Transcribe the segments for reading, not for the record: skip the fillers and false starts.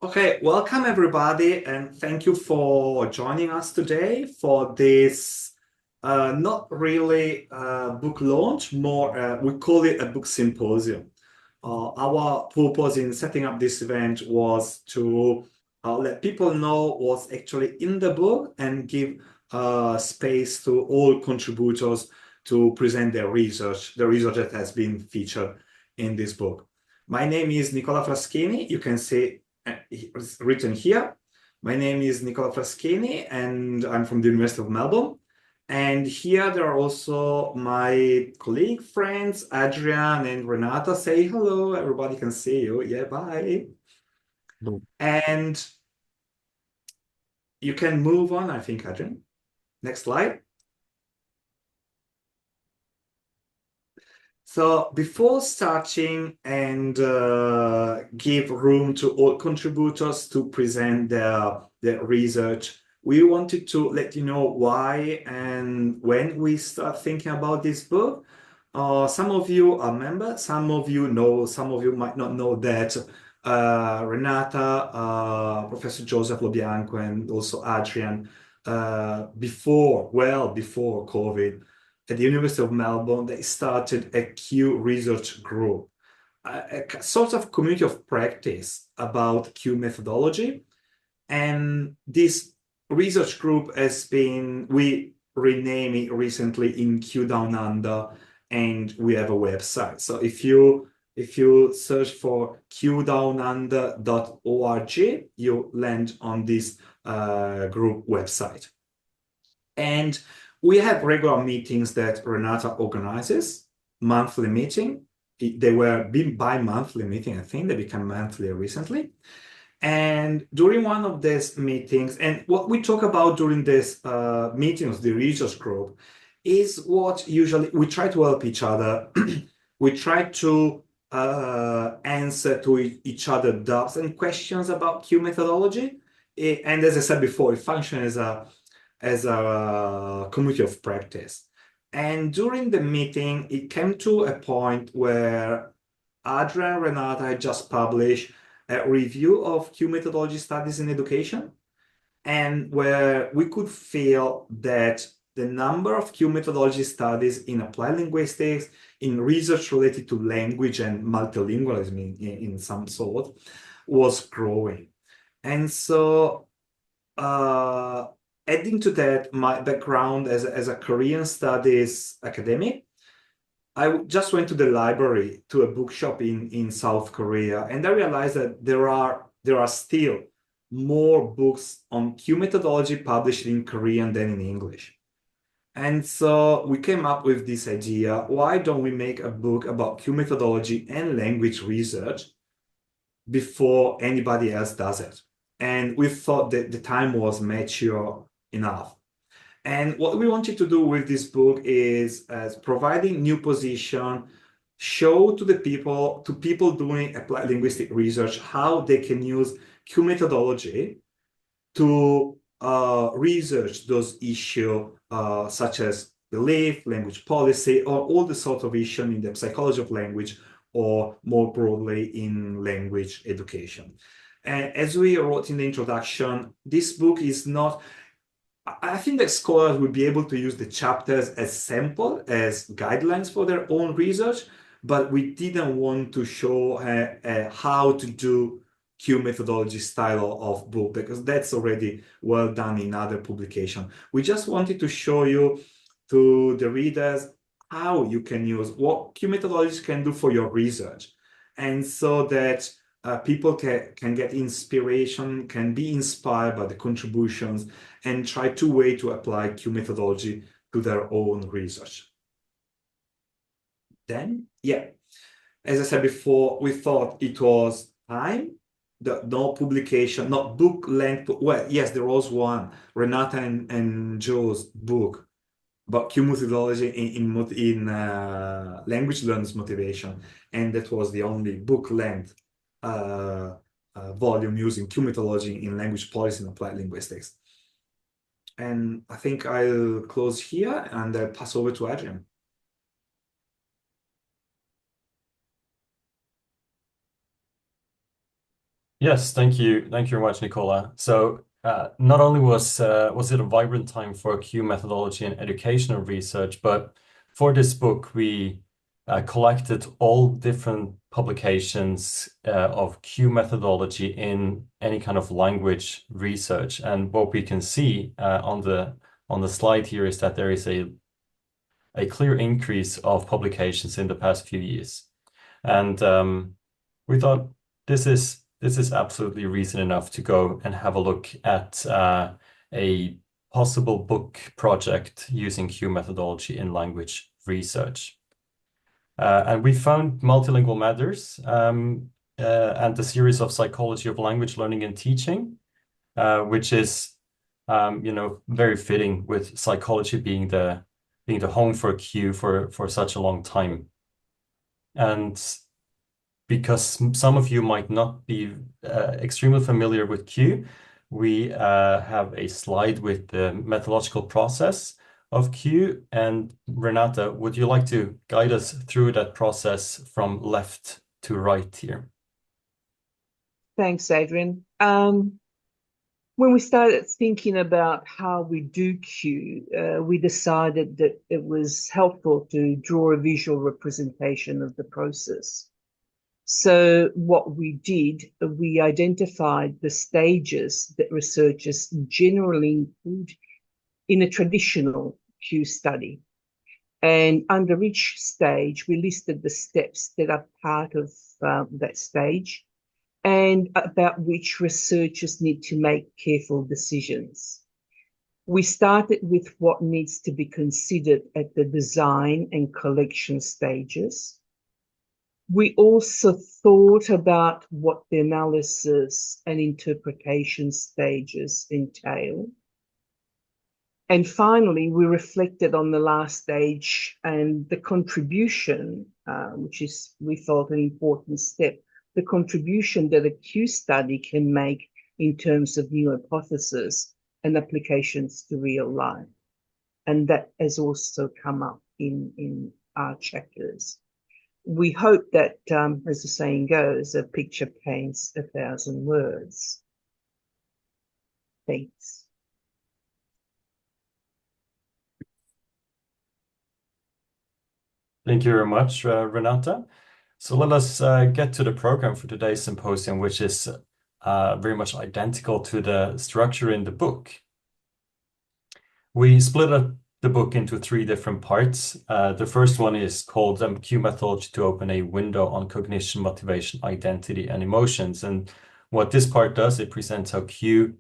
Okay, welcome everybody, and thank you for joining us today for this not really book launch, more we call it a book symposium. Our purpose in setting up this event was to let people know what's actually in the book and give space to all contributors to present their research, the research that has been featured in this book. My name is Nicola Fraschini. You can see it's written here. My name is Nicola Fraschini, and I'm from the University of Melbourne. And here there are also my colleague friends, Adrian and Renata. Say hello, everybody can see you. Yeah, bye. No. And you can move on, I think, Adrian. Next slide. So before starting and give room to all contributors to present their research, we wanted to let you know why and when we start thinking about this book. Some of you are members, some of you know, some of you might not know that Renata, Professor Joseph Lobianco, and also Adrian, well before COVID, at the University of Melbourne, they started a Q research group, a sort of community of practice about Q methodology. And this research group we renamed it recently in Q Down Under, and we have a website. So if you search for qdownunder.org, you land on this group website. And we have regular meetings that Renata organizes, monthly meeting. They were bi-monthly meeting, I think they became monthly recently. And during one of these meetings, and what we talk about during this meetings, the research group, is what usually we try to help each other. We try to answer to each other doubts and questions about Q methodology. And as I said before, it functions as a community of practice. And during the meeting, it came to a point where Adrian and Renata had just published a review of Q methodology studies in education, and where we could feel that the number of Q methodology studies in applied linguistics, in research related to language and multilingualism in some sort, was growing. And so adding to that, my background as a Korean studies academic, I just went to the library, to a bookshop in South Korea, and I realized that there are still more books on Q methodology published in Korean than in English. And so we came up with this idea, why don't we make a book about Q methodology and language research before anybody else does it? And we thought that the time was mature enough. And what we wanted to do with this book is providing new position, show to people doing applied linguistic research, how they can use Q methodology to research those issues such as belief, language policy, or all the sort of issues in the psychology of language, or more broadly in language education. And as we wrote in the introduction, this book is not, I think that scholars will be able to use the chapters as sample, as guidelines for their own research, but we didn't want to show how to do Q methodology style of book, because that's already well done in other publication. We just wanted to show you, to the readers, how you can use, what Q methodologies can do for your research. And so that people can get inspiration, can be inspired by the contributions, and try to apply Q methodology to their own research. Then, yeah, as I said before, we thought it was time. No publication, not book length. Well, yes, there was one, Renata and Joe's book about Q methodology in language learners motivation, and that was the only book length volume using Q methodology in language policy and applied linguistics. And I think I'll close here and pass over to Adrian. Yes, thank you very much, Nicola. So, not only was it a vibrant time for Q methodology and educational research, but for this book we collected all different publications of Q methodology in any kind of language research. And what we can see on the slide here is that there is a clear increase of publications in the past few years. And we thought this is absolutely reason enough to go and have a look at a possible book project using Q methodology in language research. And we found Multilingual Matters and the series of Psychology of Language Learning and Teaching, which is very fitting with psychology being the home for Q for such a long time. And because some of you might not be extremely familiar with Q, we have a slide with the methodological process of Q. And Renata, would you like to guide us through that process from left to right here? Thanks, Adrian. When we started thinking about how we do Q, we decided that it was helpful to draw a visual representation of the process. So what we did, we identified the stages that researchers generally include in a traditional Q study. And under each stage, we listed the steps that are part of that stage and about which researchers need to make careful decisions. We started with what needs to be considered at the design and collection stages. We also thought about what the analysis and interpretation stages entail. And finally, we reflected on the last stage and the contribution, which is, we thought, an important step, the contribution that a Q study can make in terms of new hypotheses and applications to real life. And that has also come up in our chapters. We hope that, as the saying goes, a picture paints 1,000 words. Thanks. Thank you very much, Renata. So let us get to the program for today's symposium, which is very much identical to the structure in the book. We split up the book into three different parts. The first one is called Q Methodology to Open a Window on Cognition, Motivation, Identity, and Emotions. And what this part does, it presents how Q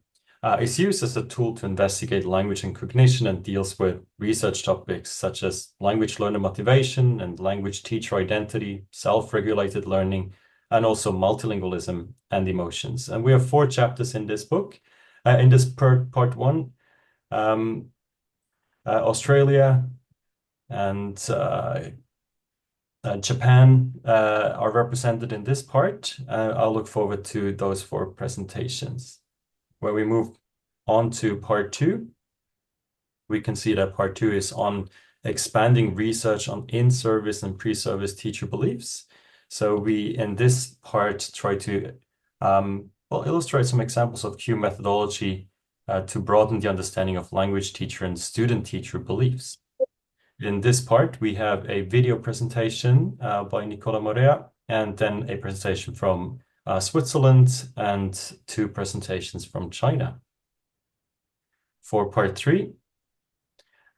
is used as a tool to investigate language and cognition and deals with research topics such as language learner motivation and language teacher identity, self-regulated learning, and also multilingualism and emotions. And we have 4 chapters in this book. In this part one, Australia and Japan are represented in this part. I'll look forward to those 4 presentations. When we move on to part 2, we can see that part 2 is on expanding research on in-service and pre-service teacher beliefs. So we, in this part, try to illustrate some examples of Q methodology to broaden the understanding of language teacher and student teacher beliefs. In this part, we have a video presentation by Nicola Morea, and then a presentation from Switzerland, and 2 presentations from China. For part 3,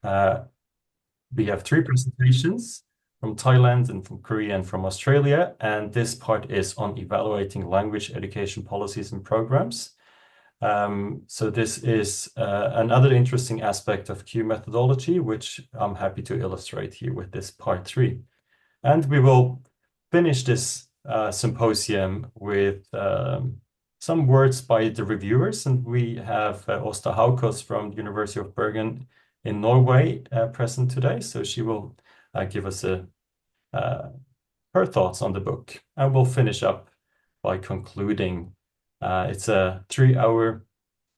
we have 3 presentations from Thailand and from Korea and from Australia, and this part is on evaluating language education policies and programs. So this is another interesting aspect of Q methodology, which I'm happy to illustrate here with this part 3. And we will finish this symposium with some words by the reviewers. And we have Åsta Haukås from the University of Bergen in Norway present today. So she will give us her thoughts on the book. And we'll finish up by concluding. It's a 3-hour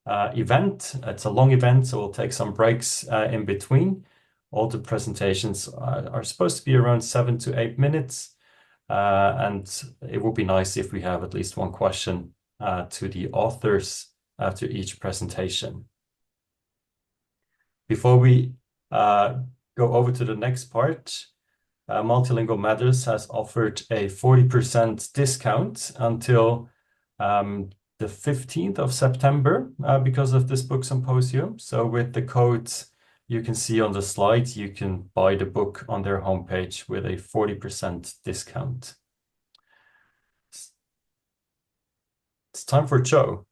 event. It's a long event, so we'll take some breaks in between. All the presentations are supposed to be around 7 to 8 minutes. And it would be nice if we have at least one question to the authors after each presentation. Before we go over to the next part, Multilingual Matters has offered a 40% discount until the 15th of September because of this book symposium. So with the codes you can see on the slide, you can buy the book on their homepage with a 40% discount. It's time for Joe.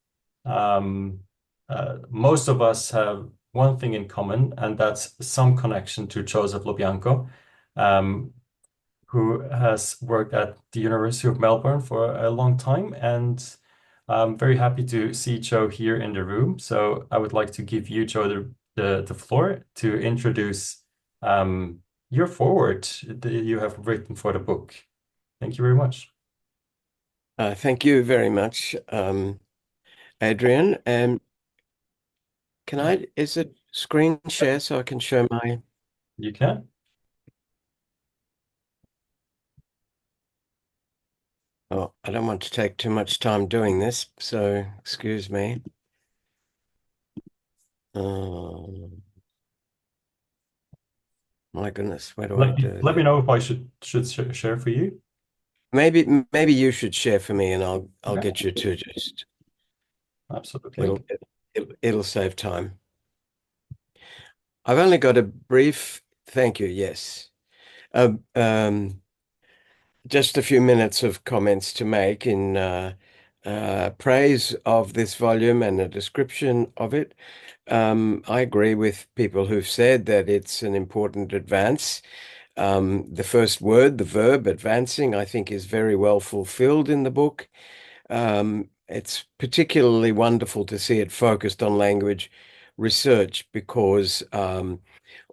Most of us have one thing in common, and that's some connection to Joseph Lobianco, who has worked at the University of Melbourne for a long time. And I'm very happy to see Joe here in the room. So I would like to give you, Joe, the floor to introduce your foreword that you have written for the book. Thank you very much. Thank you very much, Adrian. Is it screen share so I can show my... You can. Oh, I don't want to take too much time doing this, so excuse me. My goodness, where do I do Let me that? know if I should share for you. Maybe you should share for me, and I'll Okay. get you to just... Absolutely. It'll save time. I've only got a brief... Thank you, yes. Just a few minutes of comments to make in praise of this volume and a description of it. I agree with people who've said that it's an important advance. The first word, the verb, advancing, I think is very well fulfilled in the book. It's particularly wonderful to see it focused on language research because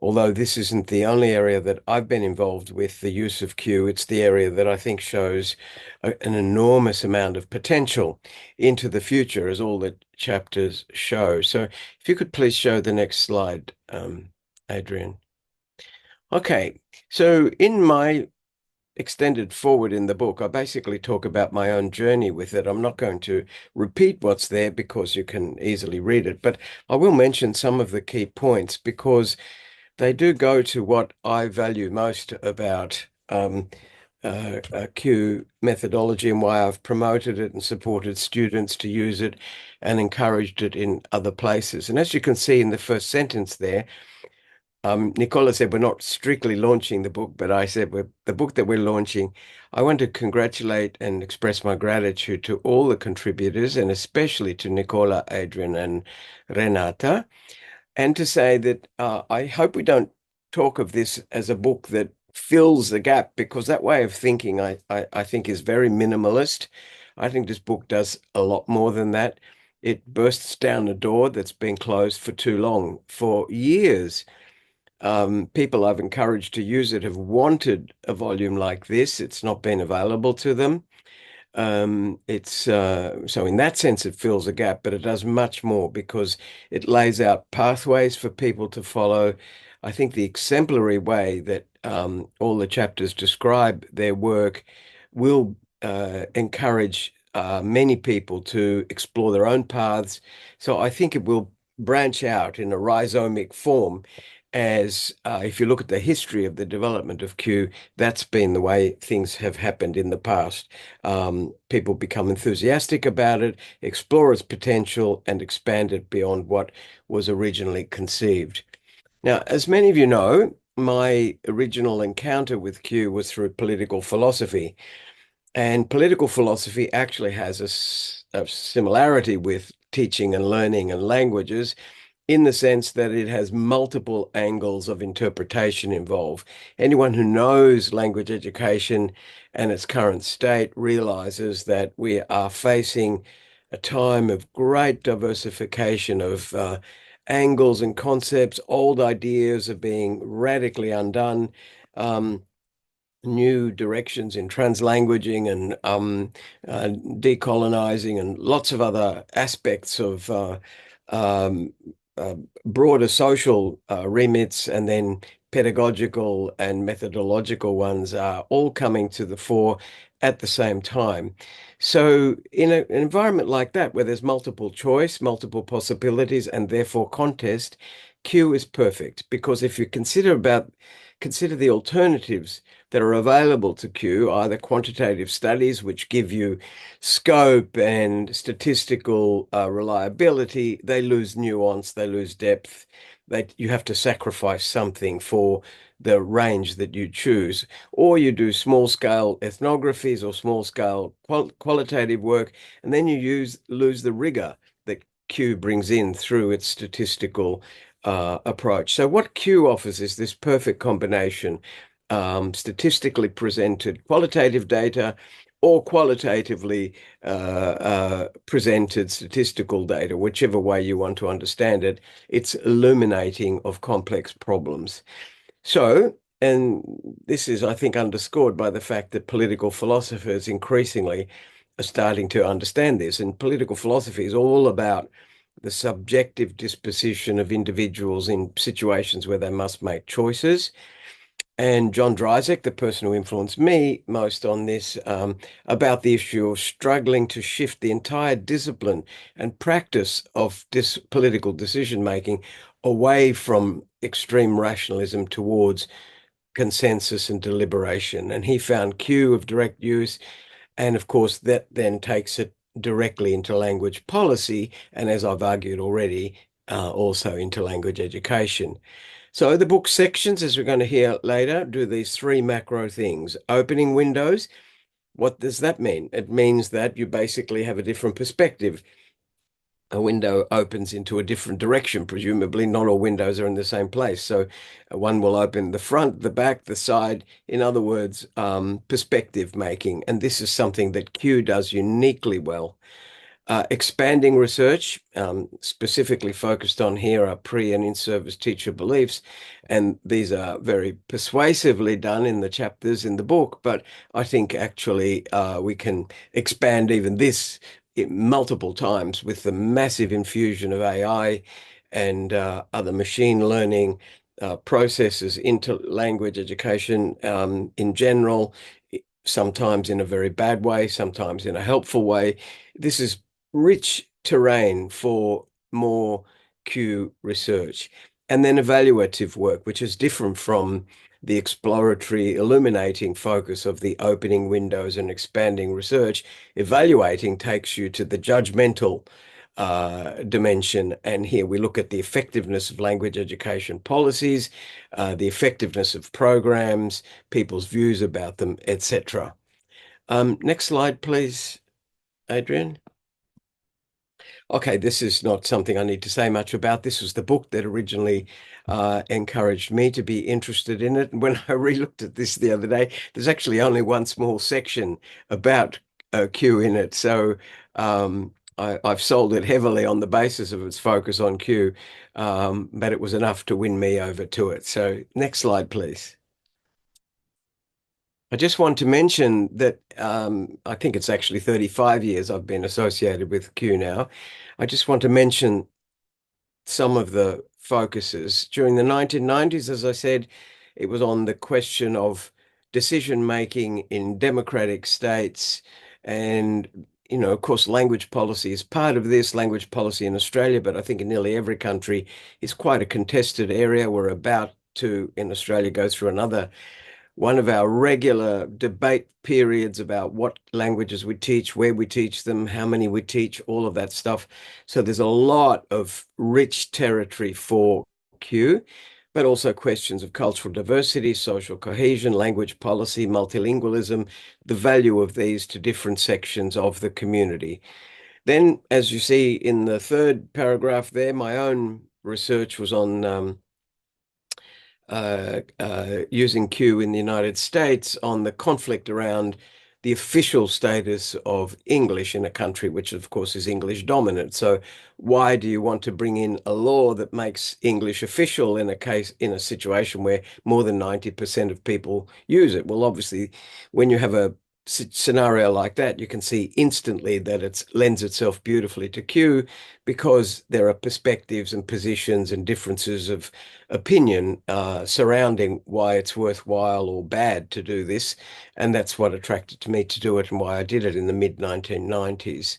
although this isn't the only area that I've been involved with the use of Q, it's the area that I think shows an enormous amount of potential into the future, as all the chapters show. So if you could please show the next slide, Adrian. Okay, so in my extended forward in the book, I basically talk about my own journey with it. I'm not going to repeat what's there because you can easily read it, but I will mention some of the key points because they do go to what I value most about Q methodology and why I've promoted it and supported students to use it and encouraged it in other places. And as you can see in the first sentence there, Nicola said we're not strictly launching the book, but I said the book that we're launching, I want to congratulate and express my gratitude to all the contributors and especially to Nicola, Adrian and Renata, and to say that I hope we don't talk of this as a book that fills the gap because that way of thinking I think is very minimalist. I think this book does a lot more than that. It bursts down a door that's been closed for too long, for years. People I've encouraged to use it have wanted a volume like this. It's not been available to them. So in that sense, it fills a gap, but it does much more because it lays out pathways for people to follow. I think the exemplary way that all the chapters describe their work will encourage many people to explore their own paths. So I think it will branch out in a rhizomic form as if you look at the history of the development of Q, that's been the way things have happened in the past. People become enthusiastic about it, explore its potential, and expand it beyond what was originally conceived. Now, as many of you know, my original encounter with Q was through political philosophy. And political philosophy actually has a similarity with teaching and learning and languages, in the sense that it has multiple angles of interpretation involved. Anyone who knows language education and its current state realizes that we are facing a time of great diversification of angles and concepts. Old ideas are being radically undone. New directions in translanguaging and decolonizing and lots of other aspects of broader social remits and then pedagogical and methodological ones are all coming to the fore at the same time. So in an environment like that, where there's multiple choice, multiple possibilities, and therefore contest, Q is perfect, because if you consider the alternatives that are available to Q, either quantitative studies, which give you scope and statistical reliability, they lose nuance, they lose depth. You have to sacrifice something for the range that you choose, or you do small-scale ethnographies or small-scale qualitative work, and then you lose the rigor that Q brings in through its statistical approach. So what Q offers is this perfect combination, statistically presented qualitative data or qualitatively presented statistical data, whichever way you want to understand it. It's illuminating of complex problems. So, and this is, I think, underscored by the fact that political philosophers increasingly are starting to understand this. And political philosophy is all about the subjective disposition of individuals in situations where they must make choices. And John Dryzek, the person who influenced me most on this, about the issue of struggling to shift the entire discipline and practice of this political decision making away from extreme rationalism towards consensus and deliberation. And he found Q of direct use. And of course, that then takes it directly into language policy. And as I've argued already, also into language education. So the book sections, as we're going to hear later, do these three macro things. Opening windows. What does that mean? It means that you basically have a different perspective. A window opens into a different direction, presumably not all windows are in the same place. So one will open the front, the back, the side. In other words, perspective making. And this is something that Q does uniquely well. Expanding research, specifically focused on here are pre and in-service teacher beliefs. And these are very persuasively done in the chapters in the book, but I think actually we can expand even this multiple times with the massive infusion of AI and other machine learning processes into language education in general, sometimes in a very bad way, sometimes in a helpful way. This is rich terrain for more Q research. And then evaluative work, which is different from the exploratory, illuminating focus of the opening windows and expanding research. Evaluating takes you to the judgmental dimension. And here we look at the effectiveness of language education policies, the effectiveness of programs, people's views about them, etc. Next slide, please, Adrian. Okay, this is not something I need to say much about. This was the book that originally encouraged me to be interested in it. And when I re-looked at this the other day, there's actually only one small section about Q in it. So I've sold it heavily on the basis of its focus on Q, but it was enough to win me over to it. So next slide, please. I just want to mention that I think it's actually 35 years I've been associated with Q now. I just want to mention some of the focuses. During the 1990s, as I said, it was on the question of decision making in democratic states. And, you know, of course, language policy is part of this, language policy in Australia, but I think in nearly every country is quite a contested area. We're about to, in Australia, go through one of our regular debate periods about what languages we teach, where we teach them, how many we teach, all of that stuff. So there's a lot of rich territory for Q, but also questions of cultural diversity, social cohesion, language policy, multilingualism, the value of these to different sections of the community. Then, as you see in the third paragraph there, my own research was on using Q in the United States on the conflict around the official status of English in a country which, of course, is English dominant. So why do you want to bring in a law that makes English official in a situation where more than 90% of people use it? Well, obviously, when you have a scenario like that, you can see instantly that it lends itself beautifully to Q, because there are perspectives and positions and differences of opinion surrounding why it's worthwhile or bad to do this. And that's what attracted me to do it and why I did it in the mid 1990s.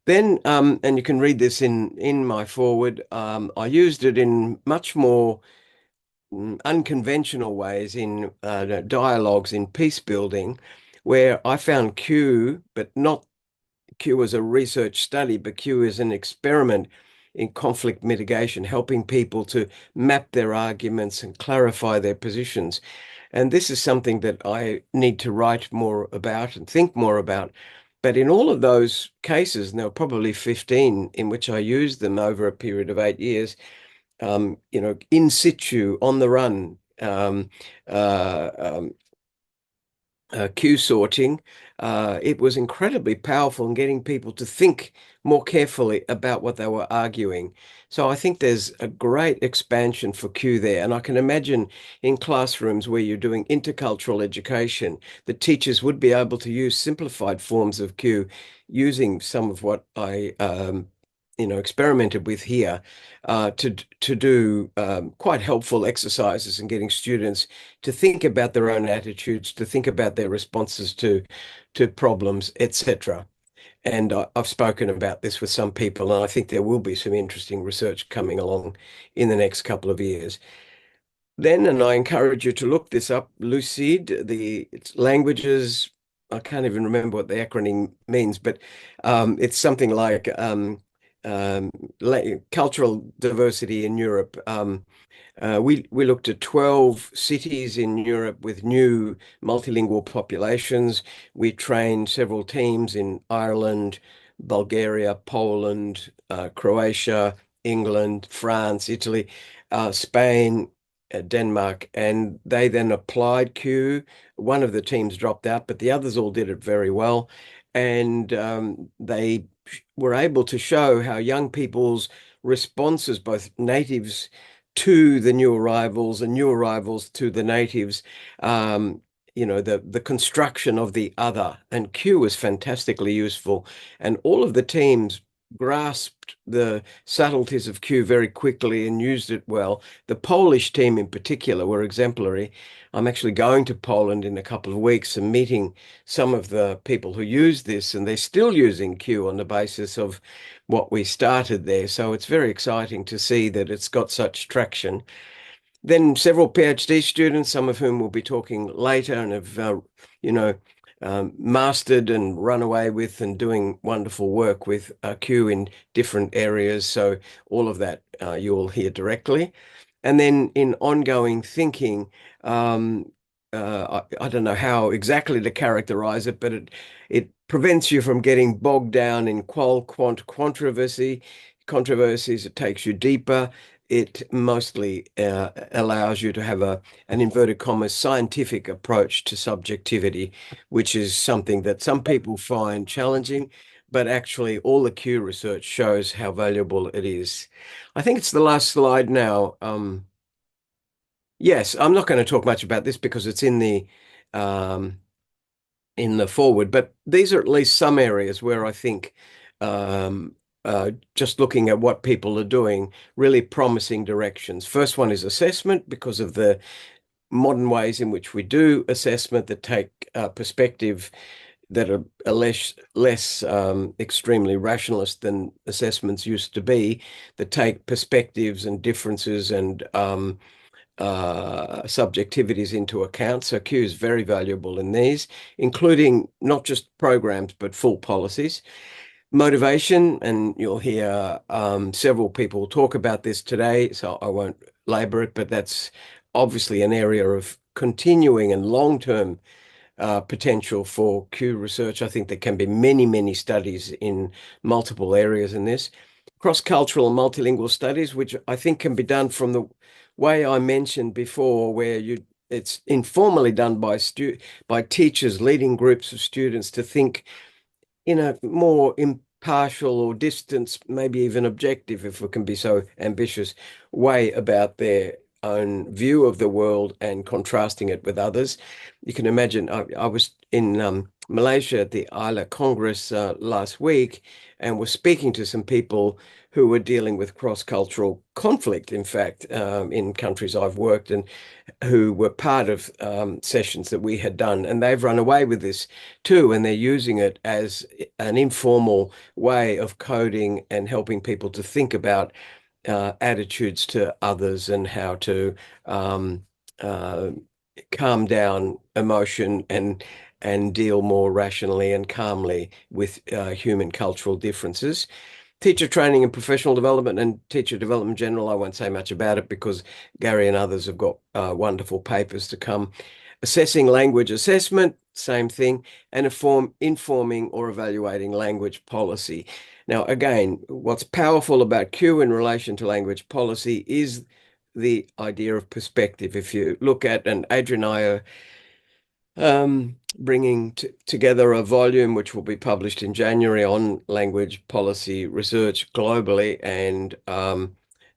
Then, and you can read this in my foreword, I used it in much more unconventional ways in dialogues in peace building, where I found Q, but not Q as a research study, but Q as an experiment in conflict mitigation, helping people to map their arguments and clarify their positions. And this is something that I need to write more about and think more about. But in all of those cases, and there were probably 15 in which I used them over a period of 8 years, in situ, on the run, uh, um, Q sorting, it was incredibly powerful in getting people to think more carefully about what they were arguing. So I think there's a great expansion for Q there. And I can imagine in classrooms where you're doing intercultural education, the teachers would be able to use simplified forms of Q using some of what I experimented with here to do quite helpful exercises in getting students to think about their own attitudes, to think about their responses to problems, etc. And I've spoken about this with some people, and I think there will be some interesting research coming along in the next couple of years. Then, and I encourage you to look this up, Lucid, it's languages. I can't even remember what the acronym means, but it's something like um, cultural diversity in Europe. We looked at 12 cities in Europe with new multilingual populations. We trained several teams in Ireland, Bulgaria, Poland, Croatia, England, France, Italy, Spain, Denmark, and they then applied Q. One of the teams dropped out, but the others all did it very well. And they were able to show how young people's responses, both natives to the new arrivals and new arrivals to the natives, the construction of the other. And Q was fantastically useful. And all of the teams grasped the subtleties of Q very quickly and used it well. The Polish team in particular were exemplary. I'm actually going to Poland in a couple of weeks and meeting some of the people who use this, and they're still using Q on the basis of what we started there. So it's very exciting to see that it's got such traction. Then several PhD students, some of whom will be talking later and have, mastered and run away with and doing wonderful work with Q in different areas. So all of that you will hear directly. And then in ongoing thinking, I don't know how exactly to characterize it, but it prevents you from getting bogged down in quant controversies. It takes you deeper. It mostly allows you to have an inverted commas scientific approach to subjectivity, which is something that some people find challenging, but actually all the Q research shows how valuable it is. I think it's the last slide now. Yes, I'm not going to talk much about this because it's in the forward, but these are at least some areas where I think just looking at what people are doing, really promising directions. First one is assessment, because of the modern ways in which we do assessment that take perspective that are less extremely rationalist than assessments used to be, that take perspectives and differences and subjectivities into account. So Q is very valuable in these, including not just programs, but full policies. Motivation, and you'll hear several people talk about this today, so I won't labor it, but that's obviously an area of continuing and long-term potential for Q research. I think there can be many, many studies in multiple areas in this. Cross-cultural and multilingual studies, which I think can be done from the way I mentioned before, where it's informally done by teachers leading groups of students to think in a more impartial or distant, maybe even objective, if we can be so ambitious, way about their own view of the world and contrasting it with others. You can imagine, I was in Malaysia at the ILA Congress last week and was speaking to some people who were dealing with cross-cultural conflict, in fact, in countries I've worked and who were part of sessions that we had done. And they've run away with this too, and they're using it as an informal way of coding and helping people to think about attitudes to others and how to calm down emotion and deal more rationally and calmly with human cultural differences. Teacher training and professional development and teacher development in general, I won't say much about it because Gary and others have got wonderful papers to come. Assessing language assessment, same thing, and informing or evaluating language policy. Now, again, what's powerful about Q in relation to language policy is the idea of perspective. If you look at, and Adrian and I are bringing together a volume which will be published in January on language policy research globally, and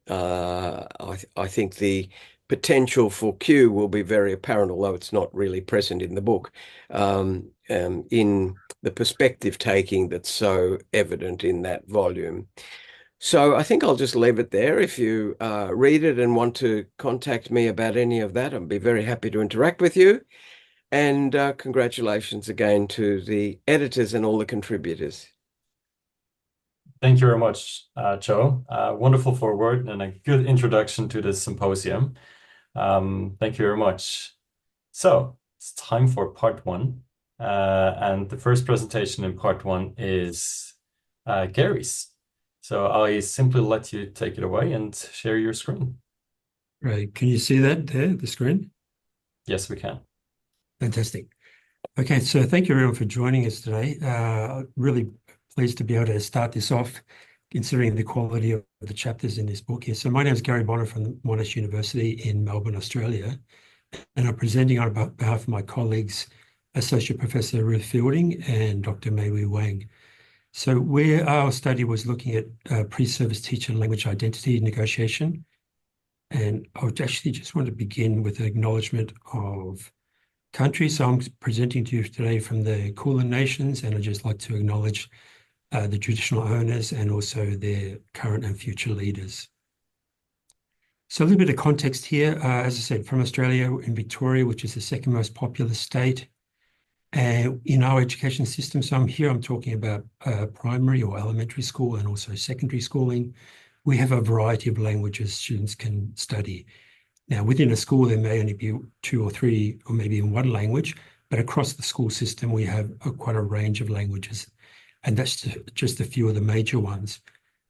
I think the potential for Q will be very apparent, although it's not really present in the book, in the perspective taking that's so evident in that volume. So I think I'll just leave it there. If you read it and want to contact me about any of that, I'd be very happy to interact with you. And congratulations again to the editors and all the contributors. Thank you very much, Joe. Wonderful foreword and a good introduction to the symposium. Thank you very much. So it's time for part one. And the first presentation in part one is Gary's. So I simply let you take it away and share your screen. Right. Can you see that there, the screen? Yes, we can. Fantastic. Okay, so thank you everyone for joining us today. Really pleased to be able to start this off, considering the quality of the chapters in this book here. So my name is Gary Bonner from Monash University in Melbourne, Australia, and I'm presenting on behalf of my colleagues, Associate Professor Ruth Fielding and Dr. Mei-Wei Wang. So where our study was looking at pre-service teacher language identity negotiation, and I would actually just want to begin with an acknowledgement of country. So I'm presenting to you today from the Kulin Nations, and I'd just like to acknowledge the traditional owners and also their current and future leaders. So a little bit of context here. As I said, from Australia in Victoria, which is the second most populous state in our education system. So I'm talking about primary or elementary school and also secondary schooling. We have a variety of languages students can study. Now, within a school, there may only be 2 or 3 or maybe in one language, but across the school system, we have quite a range of languages, and that's just a few of the major ones.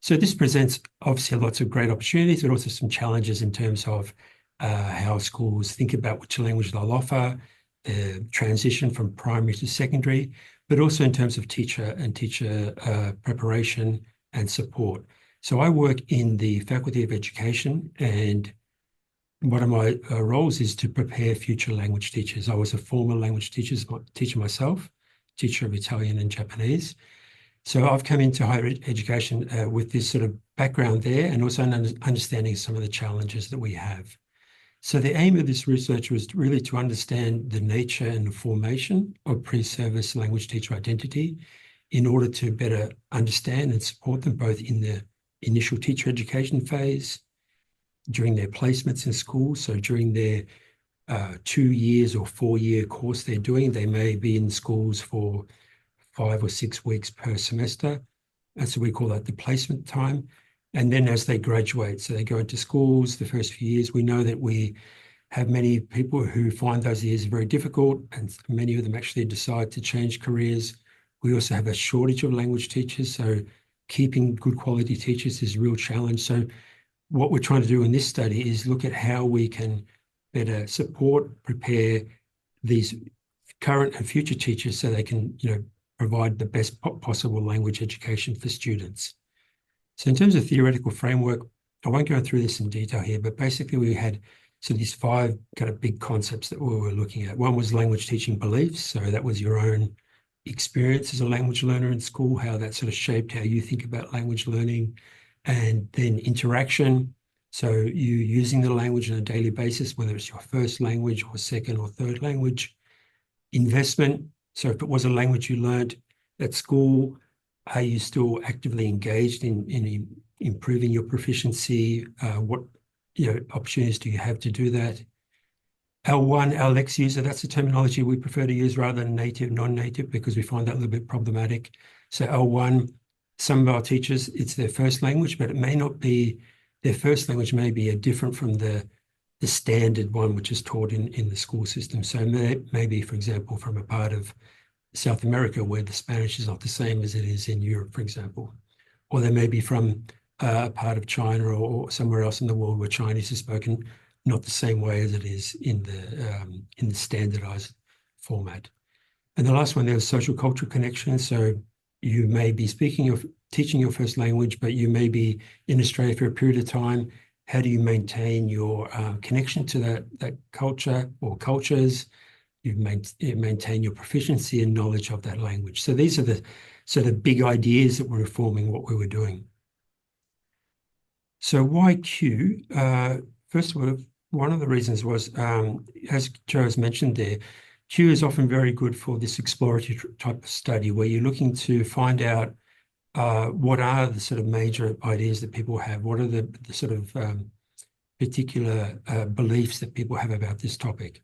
So this presents obviously lots of great opportunities, but also some challenges in terms of how schools think about which language they'll offer, the transition from primary to secondary, but also in terms of teacher preparation and support. So I work in the Faculty of Education, and one of my roles is to prepare future language teachers. I was a former language teacher myself, teacher of Italian and Japanese. So I've come into higher education with this sort of background there, and also an understanding some of the challenges that we have. So the aim of this research was really to understand the nature and the formation of pre-service language teacher identity in order to better understand and support them both in the initial teacher education phase, during their placements in school. So during their 2 years or 4-year course they're doing, they may be in schools for 5 or 6 weeks per semester. And so we call that the placement time. And then as they graduate, so they go into schools the first few years, we know that we have many people who find those years very difficult, and many of them actually decide to change careers. We also have a shortage of language teachers, so keeping good quality teachers is a real challenge. So what we're trying to do in this study is look at how we can better support, prepare these current and future teachers so they can, provide the best possible language education for students. So in terms of theoretical framework, I won't go through this in detail here, but basically we had these 5 kind of big concepts that we were looking at. One was language teaching beliefs. So that was your own experience as a language learner in school, how that sort of shaped how you think about language learning. And then interaction. So you using the language on a daily basis, whether it's your first language or second or third language. Investment. So if it was a language you learned at school, are you still actively engaged in improving your proficiency? What opportunities do you have to do that? L1, LX user, that's the terminology we prefer to use rather than native, non-native, because we find that a little bit problematic. So L1, some of our teachers, it's their first language, but it may not be, their first language may be different from the standard one, which is taught in the school system. So maybe, for example, from a part of South America where the Spanish is not the same as it is in Europe, for example. Or they may be from a part of China or somewhere else in the world where Chinese is spoken not the same way as it is in the standardized format. And the last one there is social cultural connection. So you may be teaching your first language, but you may be in Australia for a period of time. How do you maintain your connection to that culture or cultures? You maintain your proficiency and knowledge of that language. So these are the sort of big ideas that were informing what we were doing. So why Q? First of all, one of the reasons was, as Joe has mentioned there, Q is often very good for this exploratory type of study where you're looking to find out what are the sort of major ideas that people have, what are the sort of particular beliefs that people have about this topic.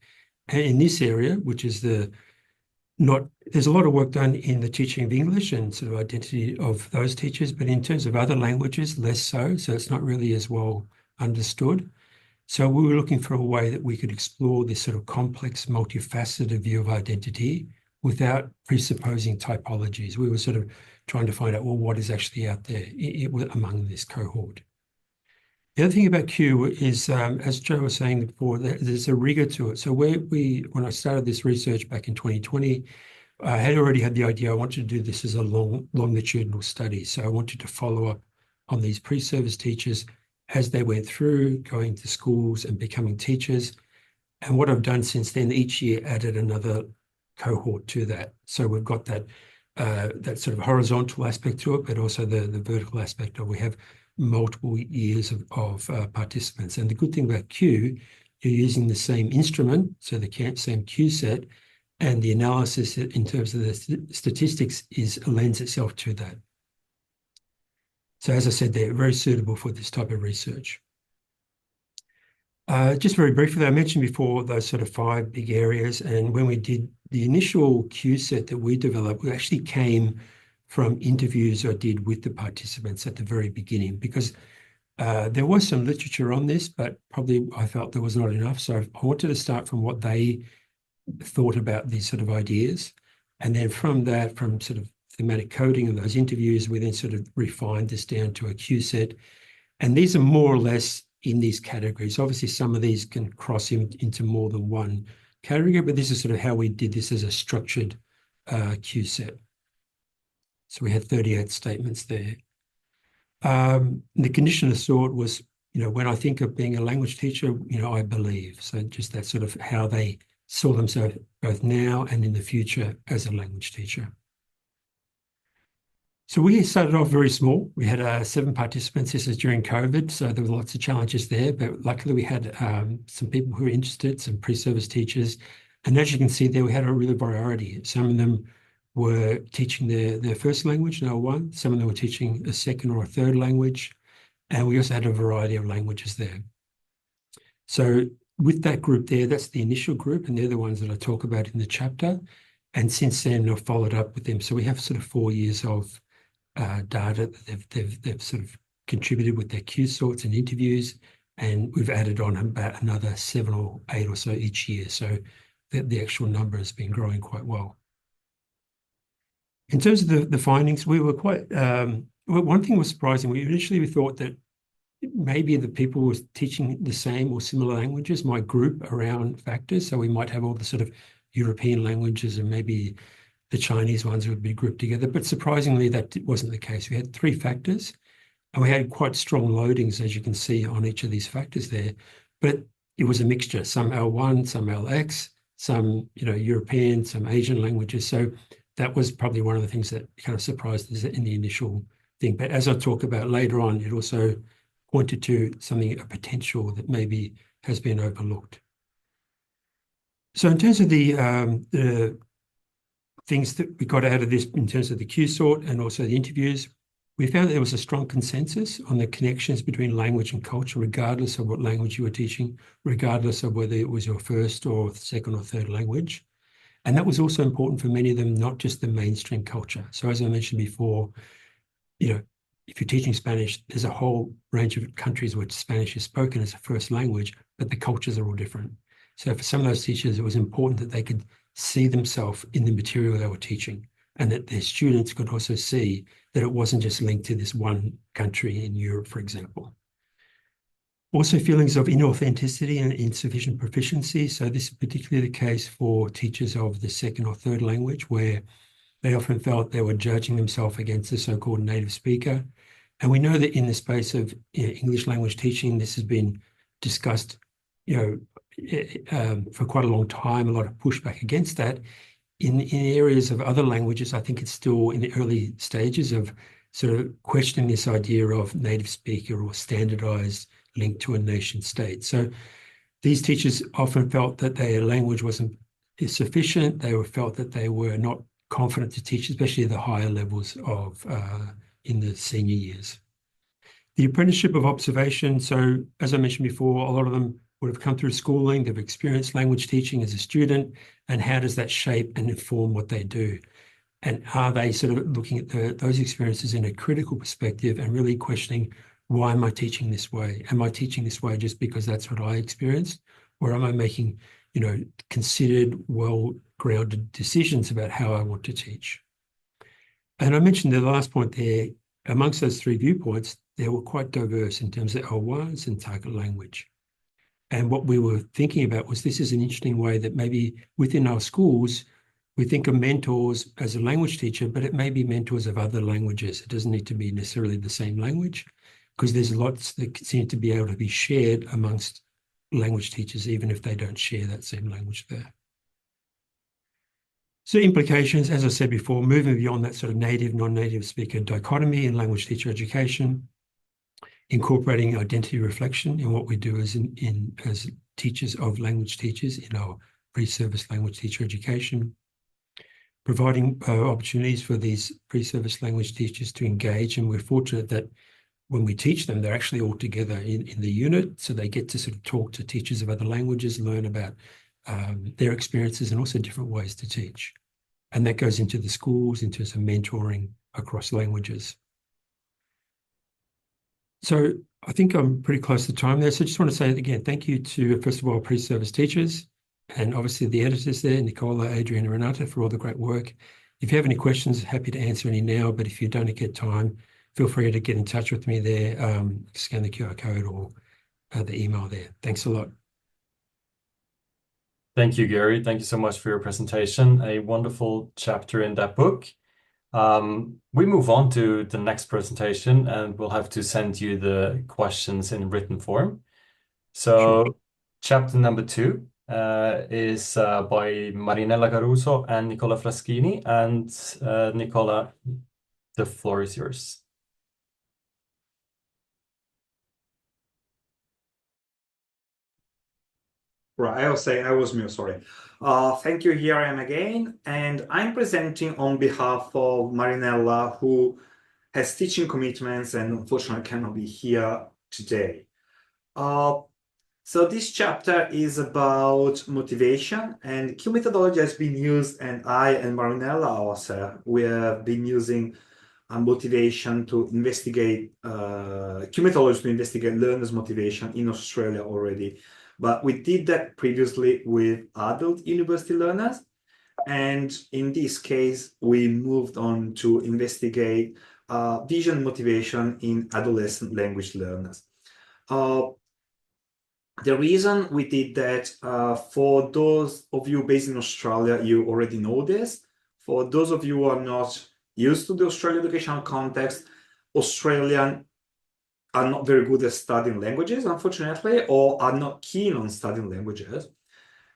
And in this area, which is there's a lot of work done in the teaching of English and sort of identity of those teachers, but in terms of other languages, less so. So it's not really as well understood. So we were looking for a way that we could explore this sort of complex, multifaceted view of identity without presupposing typologies. We were sort of trying to find out, well, what is actually out there among this cohort. The other thing about Q is, as Joe was saying before, there's a rigor to it. So when I started this research back in 2020, I had already had the idea I wanted to do this as a longitudinal study. So I wanted to follow up on these pre-service teachers as they went through going to schools and becoming teachers. And what I've done since then, each year added another cohort to that. So we've got that sort of horizontal aspect to it, but also the vertical aspect of we have multiple years of participants. And the good thing about Q, you're using the same instrument, so the same Q set, and the analysis in terms of the statistics lends itself to that. So as I said, they're very suitable for this type of research. Just very briefly, I mentioned before those sort of 5 big areas, and when we did the initial Q set that we developed, we actually came from interviews I did with the participants at the very beginning, because there was some literature on this, but probably I felt there was not enough. So I wanted to start from what they thought about these sort of ideas. And then from that, from sort of thematic coding of those interviews, we then sort of refined this down to a Q set. And these are more or less in these categories. Obviously, some of these can cross into more than one category, but this is sort of how we did this as a structured Q set. So we had 38 statements there. The condition of thought was, when I think of being a language teacher, I believe. So just that sort of how they saw themselves both now and in the future as a language teacher. So we started off very small. We had 7 participants. This is during COVID, so there were lots of challenges there, but luckily we had some people who were interested, some pre-service teachers. And as you can see there, we had a real variety. Some of them were teaching their first language, L1. Some of them were teaching a second or a third language. And we also had a variety of languages there. So with that group there, that's the initial group, and they're the ones that I talk about in the chapter. And since then, I've followed up with them. So we have sort of 4 years of data that they've sort of contributed with their Q sorts and interviews, and we've added on about another 7 or 8 or so each year. So the actual number has been growing quite well. In terms of the findings, we were quite, one thing was surprising. We thought that maybe the people who were teaching the same or similar languages might group around factors. So we might have all the sort of European languages and maybe the Chinese ones would be grouped together. But surprisingly, that wasn't the case. We had 3 factors and we had quite strong loadings, as you can see on each of these factors there. But it was a mixture, some L1, some LX, some European, some Asian languages. So that was probably one of the things that kind of surprised us in the initial thing. But as I talk about later on, it also pointed to a potential that maybe has been overlooked. So in terms of the things that we got out of this in terms of the Q sort and also the interviews, we found there was a strong consensus on the connections between language and culture, regardless of what language you were teaching, regardless of whether it was your first or second or third language. And that was also important for many of them, not just the mainstream culture. So as I mentioned before, you know, if you're teaching Spanish, there's a whole range of countries where Spanish is spoken as a first language, but the cultures are all different. So for some of those teachers, it was important that they could see themselves in the material they were teaching, and that their students could also see that it wasn't just linked to this one country in Europe, for example. Also feelings of inauthenticity and insufficient proficiency. So this is particularly the case for teachers of the second or third language, where they often felt they were judging themselves against the so-called native speaker. And we know that in the space of English language teaching, this has been discussed, for quite a long time, a lot of pushback against that. In areas of other languages, I think it's still in the early stages of sort of questioning this idea of native speaker or standardized linked to a nation state. So these teachers often felt that their language wasn't sufficient. They felt that they were not confident to teach, especially at the higher levels of in the senior years. The apprenticeship of observation. So as I mentioned before, a lot of them would have come through schooling, they've experienced language teaching as a student, and how does that shape and inform what they do? And are they sort of looking at those experiences in a critical perspective and really questioning, why am I teaching this way? Am I teaching this way just because that's what I experienced? Or am I making, considered, well-grounded decisions about how I want to teach? And I mentioned the last point there, amongst those three viewpoints, they were quite diverse in terms of L1s and target language. And what we were thinking about was, this is an interesting way that maybe within our schools, we think of mentors as a language teacher, but it may be mentors of other languages. It doesn't need to be necessarily the same language, because there's lots that seem to be able to be shared amongst language teachers, even if they don't share that same language there. So implications, as I said before, moving beyond that sort of native, non-native speaker dichotomy in language teacher education, incorporating identity reflection in what we do as teachers of language teachers in our pre-service language teacher education, providing opportunities for these pre-service language teachers to engage. And we're fortunate that when we teach them, they're actually all together in the unit, so they get to sort of talk to teachers of other languages, learn about their experiences and also different ways to teach. And that goes into the schools, into some mentoring across languages. So I think I'm pretty close to time there. So I just want to say again, thank you to, first of all, pre-service teachers, and obviously the editors there, Nicola, Adrian, and Renata, for all the great work. If you have any questions, happy to answer any now, but if you don't get time, feel free to get in touch with me there, scan the QR code or the email there. Thanks a lot. Thank you, Gary. Thank you so much for your presentation. A wonderful chapter in that book. We move on to the next presentation, and we'll have to send you the questions in written form. So Sure. chapter number 2 is by Marinella Caruso and Nicola Fraschini. And Nicola, the floor is yours. Right, I was saying I was mute, sorry. Thank you, here I am again, and I'm presenting on behalf of Marinella, who has teaching commitments and unfortunately cannot be here today. So this chapter is about motivation, and Q methodology has been used, and I and Marinella ourselves, we have been using motivation to investigate, Q methodology to investigate learners' motivation in Australia already. But we did that previously with adult university learners. And in this case, we moved on to investigate vision motivation in adolescent language learners. The reason we did that, for those of you based in Australia, you already know this. For those of you who are not used to the Australian educational context, Australian are not very good at studying languages, unfortunately, or are not keen on studying languages.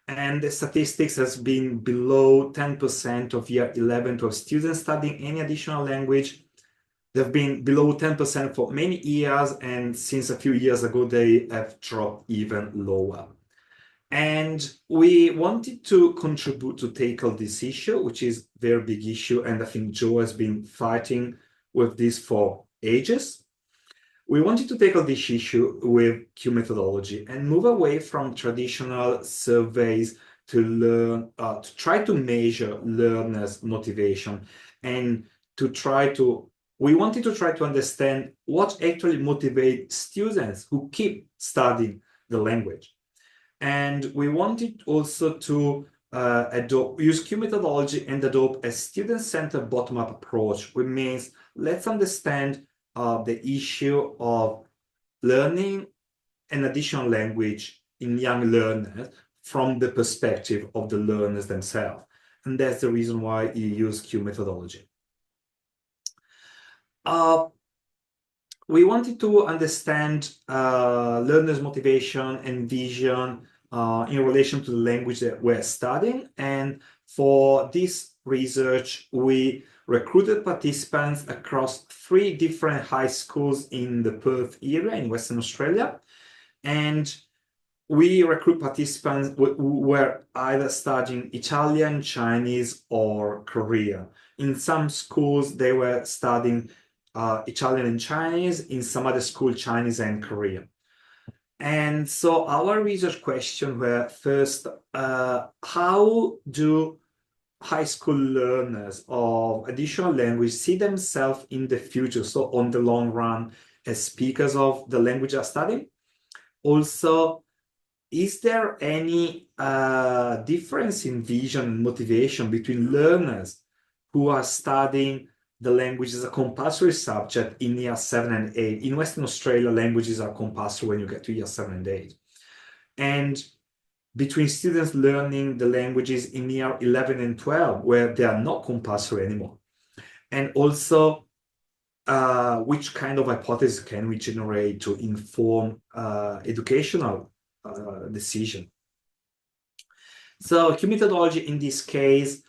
And the statistics has been below 10% of year 11 to students studying any additional language. They've been below 10% for many years, and since a few years ago, they have dropped even lower. And we wanted to contribute to tackle this issue, which is a very big issue. And I think Joe has been fighting with this for ages. We wanted to tackle this issue with Q methodology and move away from traditional surveys to learn, to try to measure learners' motivation and we wanted to try to understand what actually motivates students who keep studying the language. And we wanted also to use Q methodology and adopt a student-centered bottom-up approach, which means let's understand the issue of learning an additional language in young learners from the perspective of the learners themselves. And that's the reason why you use Q methodology. We wanted to understand learners' motivation and vision in relation to the language that we're studying. And for this research, we recruited participants across 3 different high schools in the Perth area in Western Australia. And we recruit participants who were either studying Italian, Chinese, or Korean. In some schools, they were studying Italian and Chinese, in some other school, Chinese and Korean. And so our research question were first, how do high school learners of additional language see themselves in the future, so on the long run, as speakers of the language they're studying? Also, is there any difference in vision and motivation between learners who are studying the language as a compulsory subject in year 7 and 8? In Western Australia, languages are compulsory when you get to year 7 and 8. And between students learning the languages in year 11 and 12, where they are not compulsory anymore. And also, which kind of hypothesis can we generate to inform educational decision? So Q methodology in this case,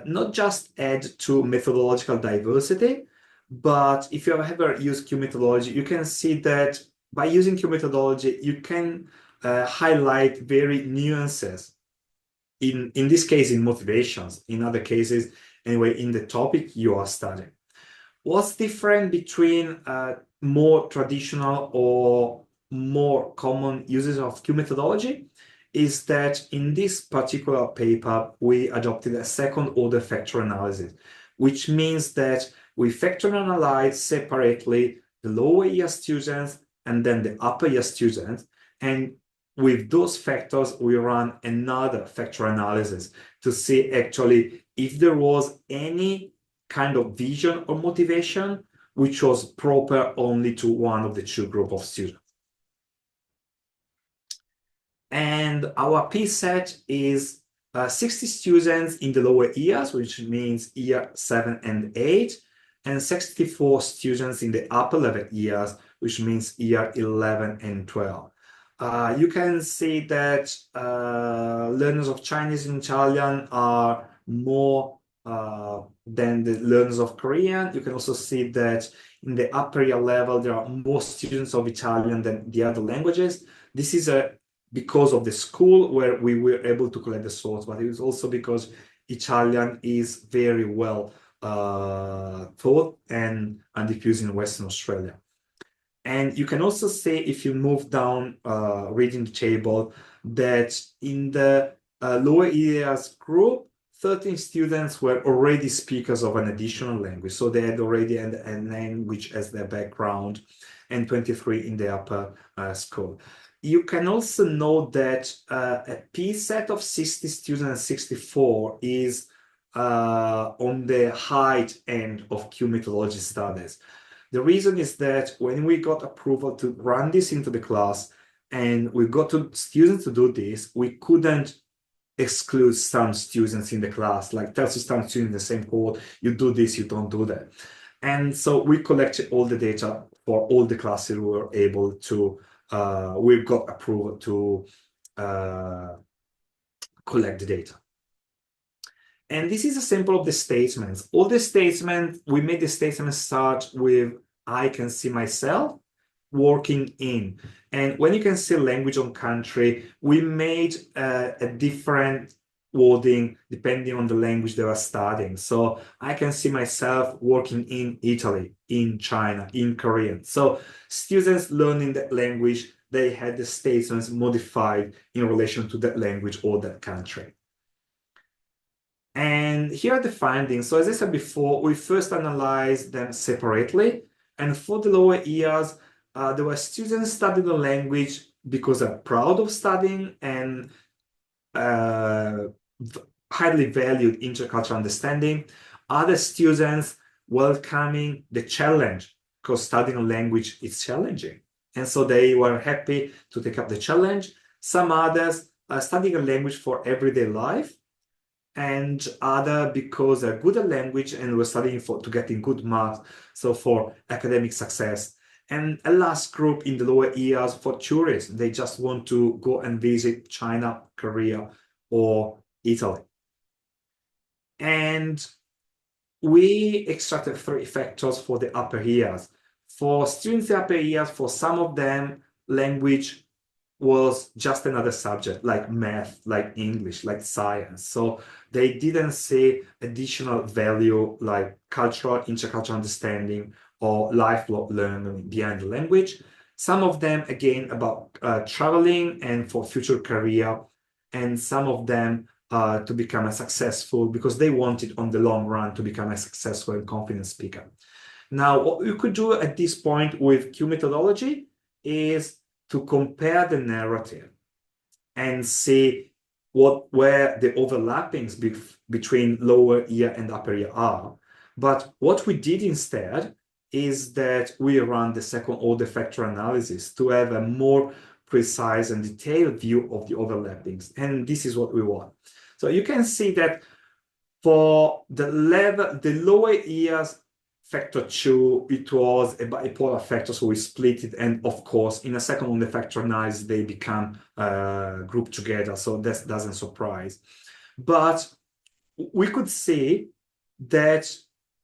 not just add to methodological diversity, but if you have ever used Q methodology, you can see that by using Q methodology, you can highlight very nuances. In this case, in motivations, in other cases, anyway, in the topic you are studying. What's different between more traditional or more common uses of Q methodology is that in this particular paper, we adopted a second-order factor analysis, which means that we factor analyze separately the lower year students and then the upper year students. And with those factors, we run another factor analysis to see actually if there was any kind of vision or motivation which was proper only to one of the 2 groups of students. And our P set is 60 students in the lower years, which means year 7 and 8, and 64 students in the upper level years, which means year 11 and 12. You can see that learners of Chinese and Italian are more than the learners of Korean. You can also see that in the upper year level, there are more students of Italian than the other languages. This is because of the school where we were able to collect the source, but it was also because Italian is very well taught and diffused in Western Australia. And you can also see, if you move down reading the table, that in the lower years group, 13 students were already speakers of an additional language. So they had already a language as their background, and 23 in the upper school. You can also note that a P set of 60 students and 64 is on the high end of Q methodology studies. The reason is that when we got approval to run this into the class and we got to students to do this, we couldn't exclude some students in the class, like tell some students in the same cohort, you do this, you don't do that. And so we collected all the data for all the classes. We were able to, we got approval to collect the data. And this is a sample of the statements. All the statements, we made the statements start with, I can see myself, working in. And when you can see language on country, we made a different wording depending on the language they were studying. So I can see myself working in Italy, in China, in Korean. So students learning that language, they had the statements modified in relation to that language or that country. And here are the findings. So as I said before, we first analyzed them separately. And for the lower years, there were students studying the language because they're proud of studying and highly valued intercultural understanding. Other students welcoming the challenge because studying a language is challenging. And so they were happy to take up the challenge. Some others are studying a language for everyday life, and other because they're good at language and were studying to getting good marks, so for academic success. And a last group in the lower years for tourists. They just want to go and visit China, Korea, or Italy. And we extracted 3 factors for the upper years. For students in the upper years, for some of them, language was just another subject, like math, like English, like science. So they didn't see additional value like cultural, intercultural understanding or lifelong learning behind the language. Some of them, again, about traveling and for future career, and some of them to become a successful, because they wanted on the long run to become a successful and confident speaker. Now, what we could do at this point with Q methodology is to compare the narrative and see where the overlappings between lower year and upper year are. But what we did instead is that we ran the second order factor analysis to have a more precise and detailed view of the overlappings. And this is what we want. So you can see that for the lower years, factor 2, it was a bipolar factor, so we split it. And of course, in a second order factor analysis, they become grouped together. So that doesn't surprise. But we could see that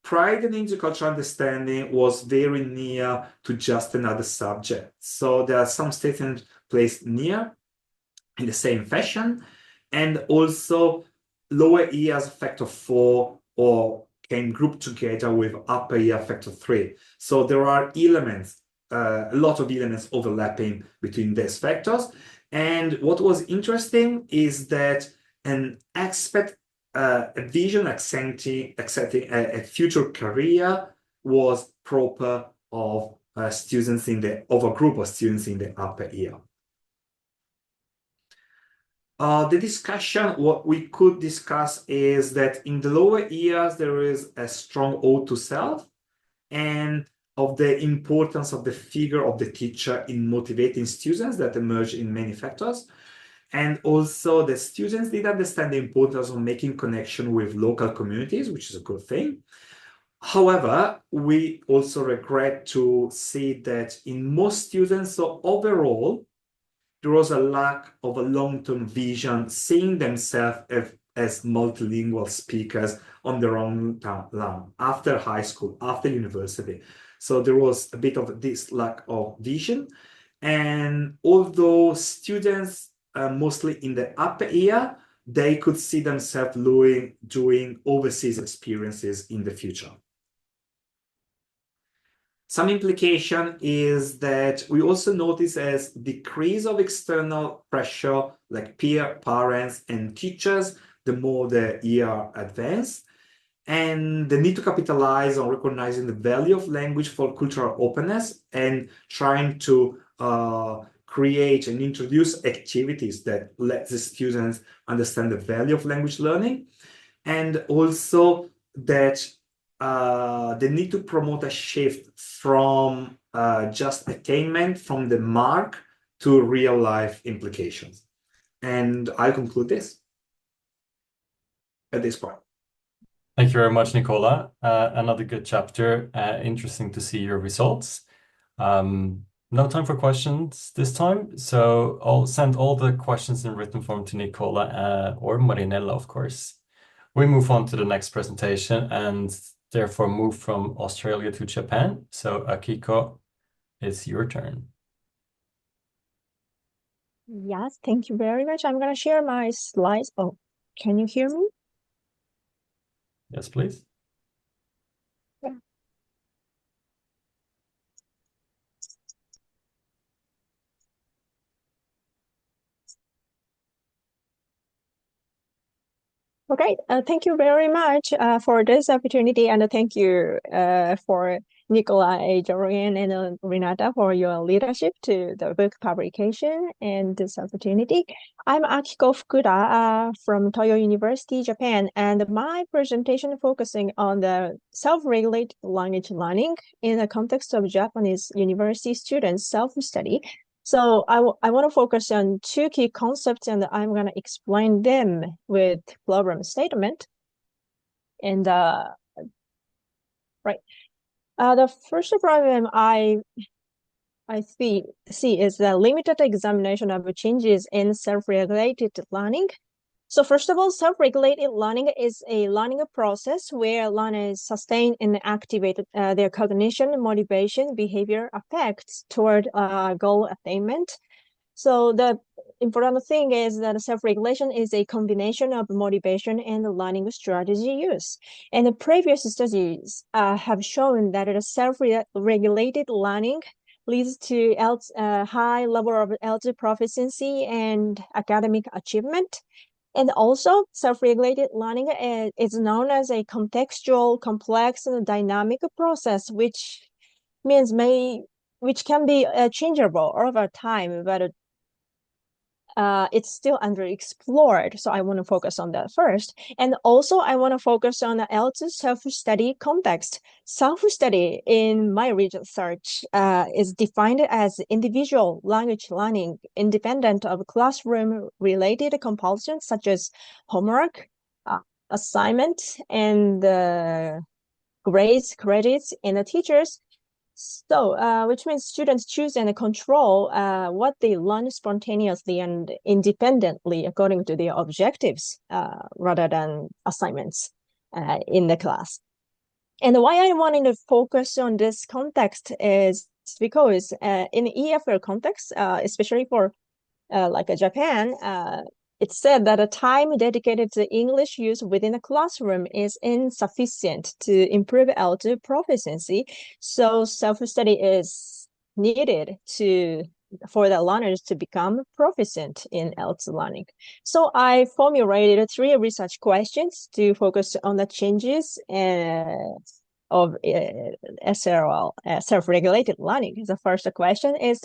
pride and intercultural understanding was very near to just another subject. So there are some statements placed near in the same fashion, and also lower years factor 4 or can group together with upper year factor 3. So there are elements, a lot of elements overlapping between these factors. And what was interesting is that an expert, a vision accepting a future career was proper of students of a group of students in the upper year. The discussion, what we could discuss is that in the lower years, there is a strong ode to self and of the importance of the figure of the teacher in motivating students that emerge in many factors. And also the students did understand the importance of making connection with local communities, which is a good thing. However, we also regret to see that in most students, so overall, there was a lack of a long-term vision, seeing themselves as multilingual speakers on their own land after high school, after university. So there was a bit of this lack of vision. And although students, mostly in the upper year, they could see themselves doing overseas experiences in the future. Some implication is that we also notice as decrease of external pressure, like peer, parents, and teachers, the more the year advanced, and the need to capitalize on recognizing the value of language for cultural openness and trying to create and introduce activities that let the students understand the value of language learning, and also that they need to promote a shift from just attainment from the mark to real life implications. And I conclude this at this point. Thank you very much, Nicola. Another good chapter. Interesting to see your results. No time for questions this time, so I'll send all the questions in written form to Nicola or Marinella, of course. We move on to the next presentation and therefore move from Australia to Japan. So Akiko, it's your turn. Yes, thank you very much. I'm going to share my slides. Oh, can you hear me? Yes, please. Yeah. Okay, thank you very much for this opportunity, and thank you for Nicola, Adrian, and Renata for your leadership to the book publication and this opportunity. I'm Akiko Fukuda from Toyo University, Japan, and my presentation focusing on the self-regulated language learning in the context of Japanese university students' self-study. So I want to focus on two key concepts, and I'm going to explain them with problem statement. And right, the first problem I see is the limited examination of changes in self-regulated learning. So first of all, self-regulated learning is a learning process where learners sustain and activate their cognition, motivation, behavior, affects toward goal attainment. So the important thing is that self-regulation is a combination of motivation and learning strategy use. And the previous studies have shown that a self-regulated learning leads to high level of LT proficiency and academic achievement. And also, self-regulated learning is known as a contextual, complex, and dynamic process, which can be changeable over time, but it's still underexplored. So I want to focus on that first. And also, I want to focus on the L2 self-study context. Self-study in my research is defined as individual language learning independent of classroom-related compulsions such as homework, assignment, and grades, credits, and the teachers. So, which means students choose and control what they learn spontaneously and independently according to their objectives rather than assignments in the class. And why I wanted to focus on this context is because in EFL context, especially for like Japan, it's said that a time dedicated to English use within a classroom is insufficient to improve L2 proficiency. So self-study is needed for the learners to become proficient in L2 learning. So I formulated 3 research questions to focus on the changes of SRL, self-regulated learning. The first question is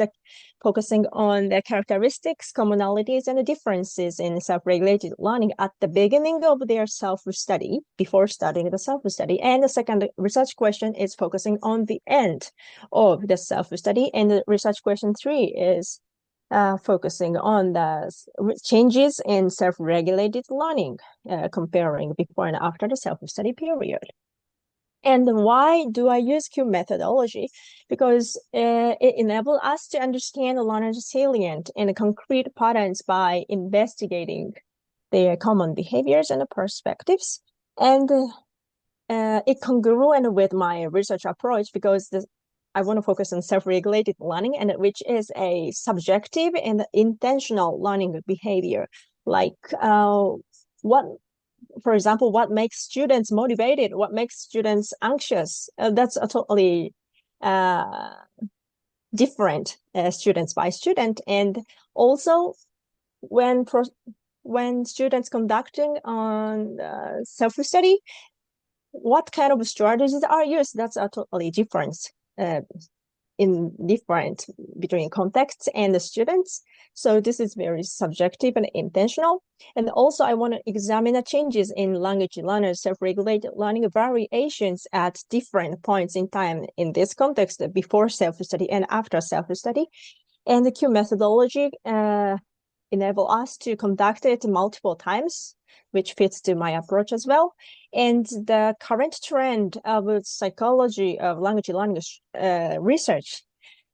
focusing on the characteristics, commonalities, and the differences in self-regulated learning at the beginning of their self-study, before starting the self-study. And the second research question is focusing on the end of the self-study. And the research question 3 is focusing on the changes in self-regulated learning, comparing before and after the self-study period. And why do I use Q methodology? Because it enables us to understand the learner's salient and concrete patterns by investigating their common behaviors and perspectives. And it congruent with my research approach because I want to focus on self-regulated learning, and which is a subjective and intentional learning behavior. Like for example, what makes students motivated, what makes students anxious, that's a totally different students by student. And also when students conducting on self-study, what kind of strategies are used, that's a totally different between contexts and the students. So this is very subjective and intentional. And also I want to examine the changes in language learners' self-regulated learning variations at different points in time in this context, before self-study and after self-study. And the Q methodology enable us to conduct it multiple times, which fits to my approach as well. And the current trend of psychology of language learning research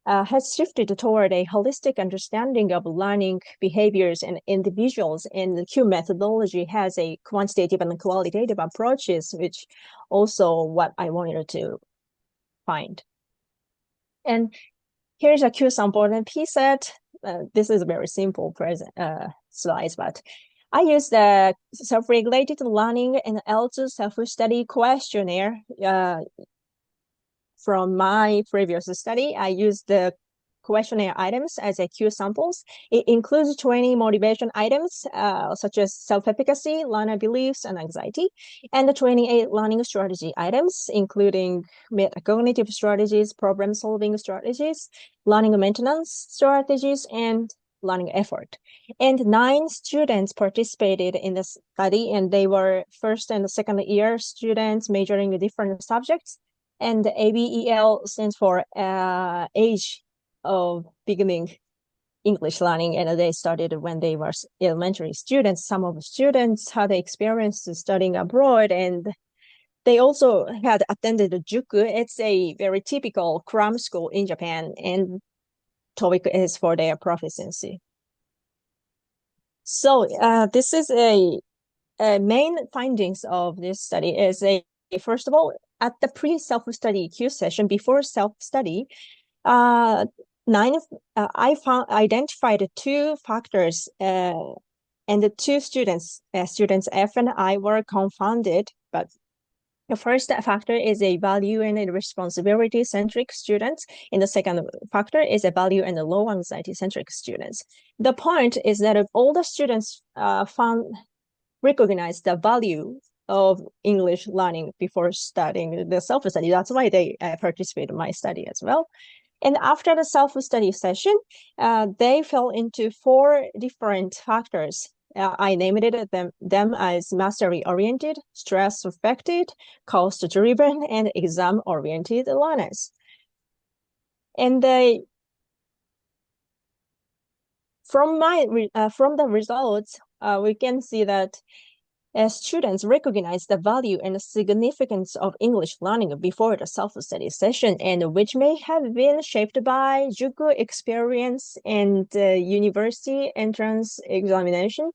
has shifted toward a holistic understanding of learning behaviors and individuals. And the Q methodology has a quantitative and qualitative approaches, which also what I wanted to find. And Here's a Q sample and P set. This is a very simple slides, but I use the self-regulated learning and L2 self-study questionnaire. From my previous study, I used the questionnaire items as a Q samples. It includes 20 motivation items, such as self-efficacy, learner beliefs, and anxiety, and 28 learning strategy items, including metacognitive strategies, problem-solving strategies, learning maintenance strategies, and learning effort. And 9 students participated in the study, and they were first and second year students majoring in different subjects. And the ABEL stands for age of beginning English learning, and they started when they were elementary students. Some of the students had experience studying abroad, and they also had attended Juku. It's a very typical cram school in Japan, and TOEIC is for their proficiency. So this is a main findings of this study is first of all, at the pre-self-study Q session, before self-study, I identified 2 factors, and the 2 students, students F and I, were confounded. But the first factor is a value and a responsibility-centric students, and the second factor is a value and a low anxiety-centric students. The point is that all the students recognize the value of English learning before starting the self-study. That's why they participate in my study as well. And after the self-study session, they fell into 4 different factors. I named them as mastery-oriented, stress-affected, cost-driven, and exam-oriented learners. And from the results, we can see that students recognize the value and the significance of English learning before the self-study session, and which may have been shaped by Juku experience and university entrance examination.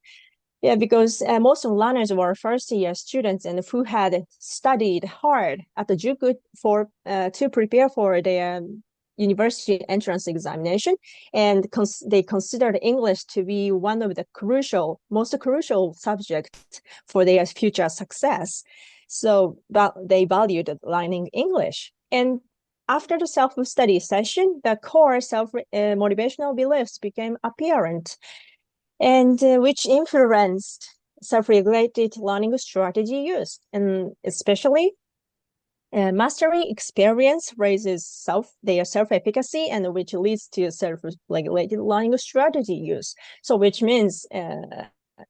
Yeah, because most learners were first-year students and who had studied hard at the Juku to prepare for their university entrance examination, and they considered English to be one of the most crucial subjects for their future success. So they valued learning English. And after the self-study session, the core motivational beliefs became apparent, and which influenced self-regulated learning strategy use, and especially mastery experience raises their self-efficacy, and which leads to self-regulated learning strategy use. So which means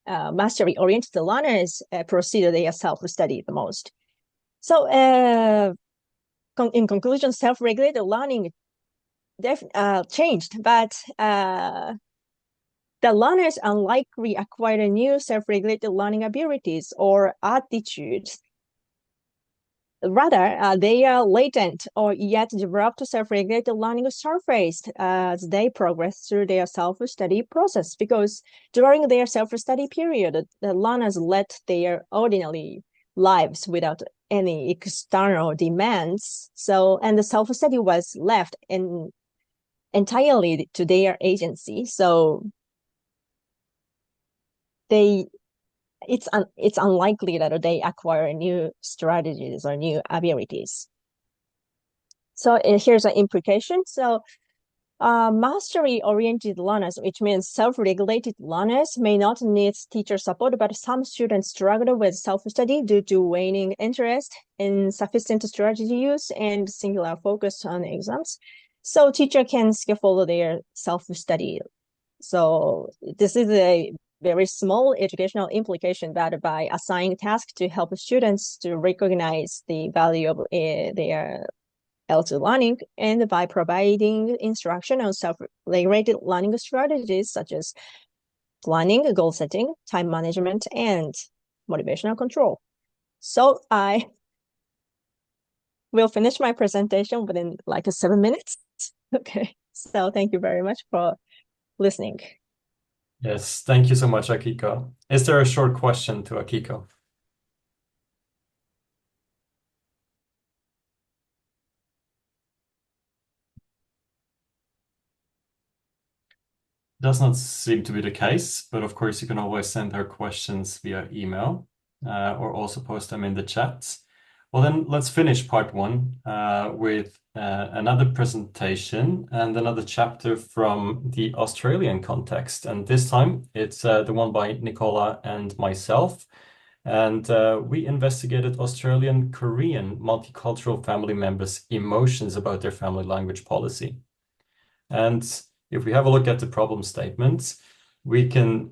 mastery-oriented learners proceed their self-study the most. So in conclusion, self-regulated learning changed, but the learners unlikely acquire new self-regulated learning abilities or attitudes. Rather, they are latent or yet developed self-regulated learning surfaced as they progress through their self-study process, because during their self-study period, the learners led their ordinary lives without any external demands. And the self-study was left entirely to their agency. So it's unlikely that they acquire new strategies or new abilities. So here's an implication. So mastery-oriented learners, which means self-regulated learners, may not need teacher support, but some students struggle with self-study due to waning interest, insufficient strategy use, and singular focus on exams. So teacher can scaffold their self-study. So this is a very small educational implication, that by assigning tasks to help students to recognize the value of their L2 learning, and by providing instruction on self-regulated learning strategies such as planning, goal setting, time management, and motivational control. So I will finish my presentation within like 7 minutes. Okay, so thank you very much for listening. Yes, thank you so much, Akiko. Is there a short question to Akiko? does not seem to be the case, but of course you can always send her questions via email or also post them in the chat. Well, then let's finish part one with another presentation and another chapter from the Australian context. And this time it's the one by Nicola and myself. And we investigated Australian Korean multicultural family members' emotions about their family language policy. And if we have a look at the problem statements, we can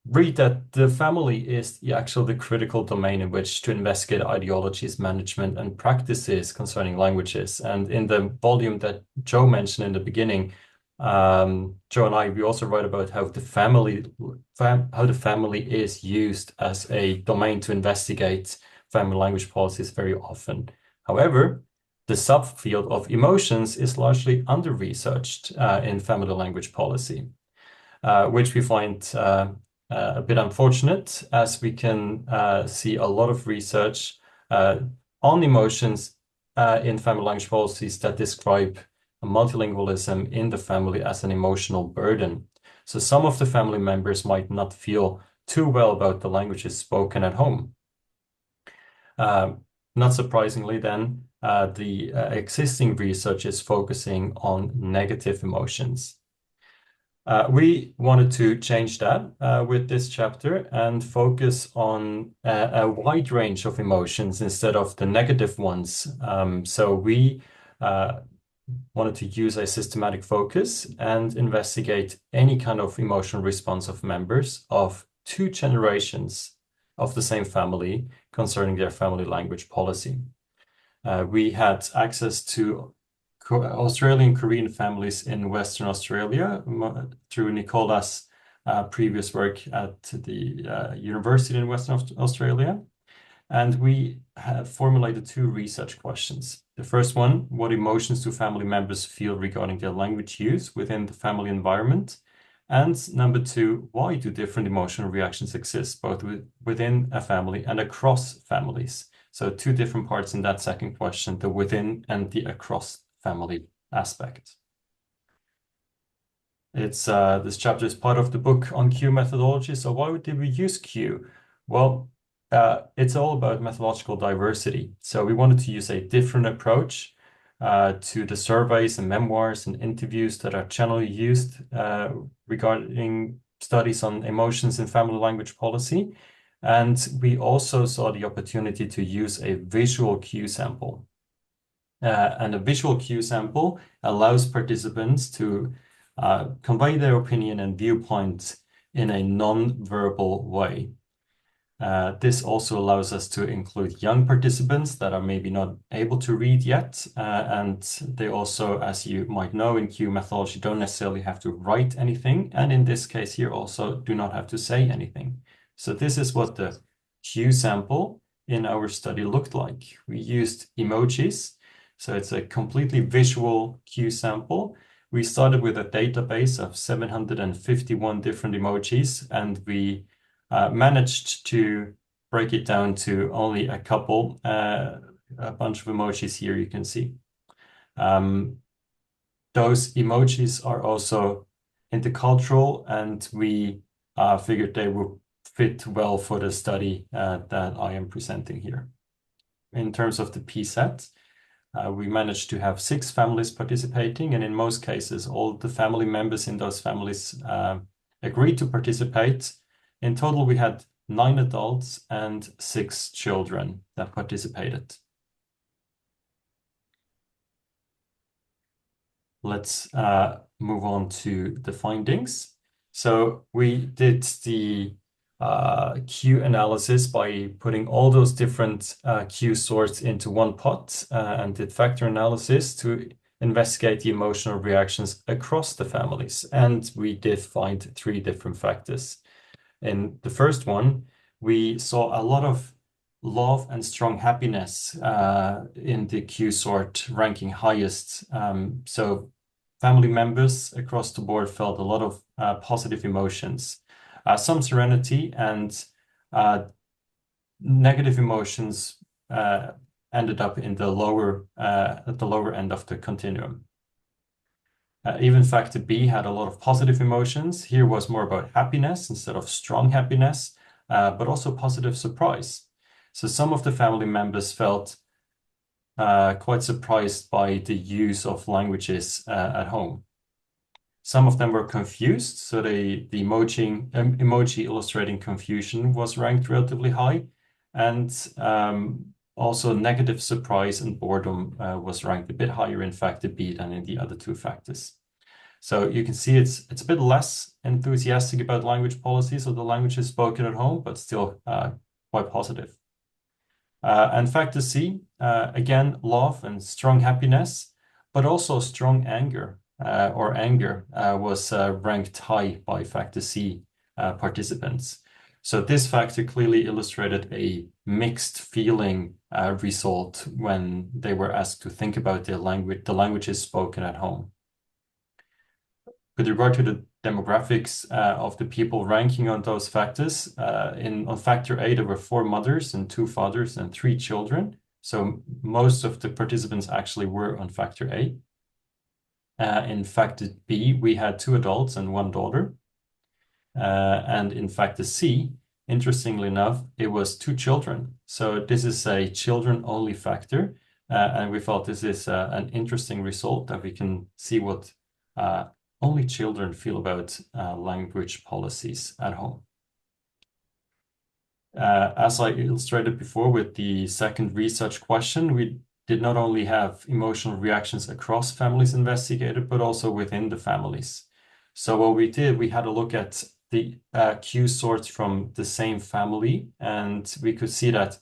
read that the family is the critical domain in which to investigate ideologies, management, and practices concerning languages. And in the volume that Joe mentioned in the beginning, Joe and I, we also write about how the family is used as a domain to investigate family language policies very often. However, the subfield of emotions is largely under-researched in family language policy, which we find a bit unfortunate, as we can see a lot of research on emotions in family language policies that describe multilingualism in the family as an emotional burden. So some of the family members might not feel too well about the languages spoken at home. Not surprisingly then, the existing research is focusing on negative emotions. We wanted to change that with this chapter and focus on a wide range of emotions instead of the negative ones. So we wanted to use a systematic focus and investigate any kind of emotional response of members of 2 generations of the same family concerning their family language policy. We had access to Australian Korean families in Western Australia through Nicola's previous work at the university in Western Australia. And we have formulated 2 research questions. The first one, what emotions do family members feel regarding their language use within the family environment? And number 2, why do different emotional reactions exist, both within a family and across families? So 2 different parts in that second question, the within and the across family aspect. It's this chapter is part of the book on Q methodology. So why did we use Q? Well, it's all about methodological diversity. So we wanted to use a different approach to the surveys and memoirs and interviews that are generally used regarding studies on emotions in family language policy. And we also saw the opportunity to use a visual Q sample. And a visual Q sample allows participants to convey their opinion and viewpoints in a non-verbal way. This also allows us to include young participants that are maybe not able to read yet. And they also, as you might know, in Q methodology, don't necessarily have to write anything. And in this case here also do not have to say anything. So this is what the Q sample in our study looked like. We used emojis. So it's a completely visual Q sample. We started with a database of 751 different emojis, and we managed to break it down to only a couple, a bunch of emojis here you can see. Those emojis are also intercultural, and we figured they would fit well for the study that I am presenting here. In terms of the p-set, we managed to have 6 families participating, and in most cases, all the family members in those families agreed to participate. In total, we had 9 adults and 6 children that participated. Let's move on to the findings. So we did the Q analysis by putting all those different Q sorts into one pot and did factor analysis to investigate the emotional reactions across the families. And we did find 3 different factors. In the first one, we saw a lot of love and strong happiness in the Q sort ranking highest. So family members across the board felt a lot of positive emotions. Some serenity and negative emotions ended up in the lower at the lower end of the continuum. Even factor B had a lot of positive emotions. Here was more about happiness instead of strong happiness, but also positive surprise. So some of the family members felt quite surprised by the use of languages at home. Some of them were confused, so the emoji illustrating confusion was ranked relatively high, and also negative surprise and boredom was ranked a bit higher in factor B than in the other two factors. So you can see it's a bit less enthusiastic about language policies or the languages spoken at home, but still quite positive. And factor C, again, love and strong happiness, but also strong anger was ranked high by factor C participants. So this factor clearly illustrated a mixed feeling result when they were asked to think about the languages spoken at home. With regard to the demographics of the people ranking on those factors, on factor A, there were 4 mothers and 2 fathers and 3 children. So most of the participants actually were on factor A. In factor B, we had 2 adults and 1 daughter. And in factor C, interestingly enough, it was 2 children. So this is a children-only factor. And we thought this is an interesting result that we can see what only children feel about language policies at home. As I illustrated before with the second research question, we did not only have emotional reactions across families investigated, but also within the families. So what we did, we had a look at the cue sorts from the same family, and we could see that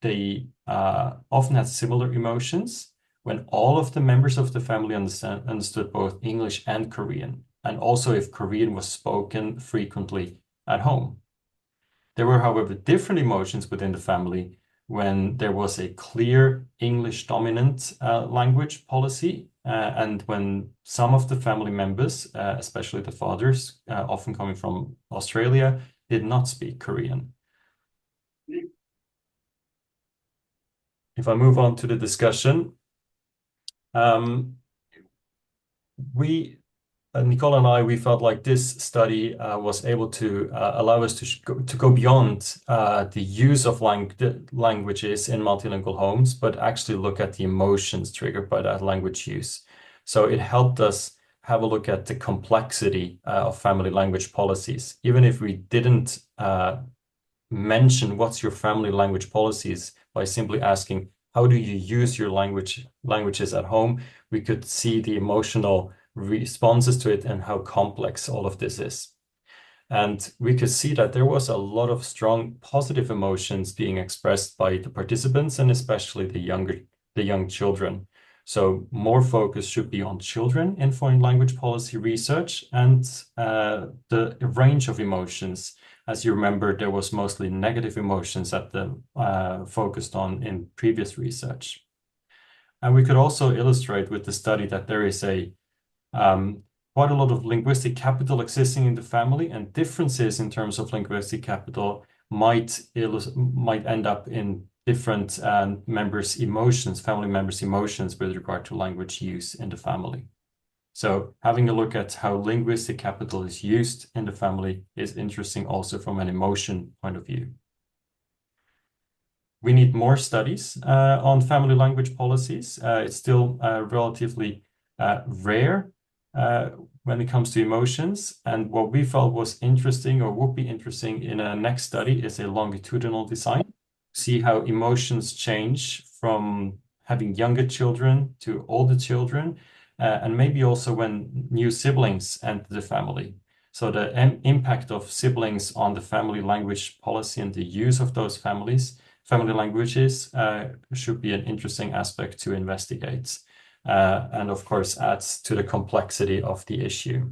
they often had similar emotions when all of the members of the family understood both English and Korean, and also if Korean was spoken frequently at home. There were, however, different emotions within the family when there was a clear English dominant language policy, and when some of the family members, especially the fathers, often coming from Australia, did not speak Korean. If I move on to the discussion, Nicole and I, we felt like this study was able to allow us to go beyond the use of languages in multilingual homes, but actually look at the emotions triggered by that language use. So it helped us have a look at the complexity of family language policies. Even if we didn't mention what's your family language policies by simply asking, how do you use your languages at home? We could see the emotional responses to it and how complex all of this is. And we could see that there was a lot of strong positive emotions being expressed by the participants and especially the young children. So more focus should be on children in foreign language policy research and the range of emotions. As you remember, there was mostly negative emotions that the focused on in previous research. And we could also illustrate with the study that there is quite a lot of linguistic capital existing in the family, and differences in terms of linguistic capital might end up in different family members' emotions with regard to language use in the family. So having a look at how linguistic capital is used in the family is interesting also from an emotion point of view. We need more studies on family language policies. It's still relatively rare when it comes to emotions. And what we felt was interesting or would be interesting in a next study is a longitudinal design. See how emotions change from having younger children to older children, and maybe also when new siblings enter the family. So the impact of siblings on the family language policy and the use of those family languages should be an interesting aspect to investigate. And of course adds to the complexity of the issue.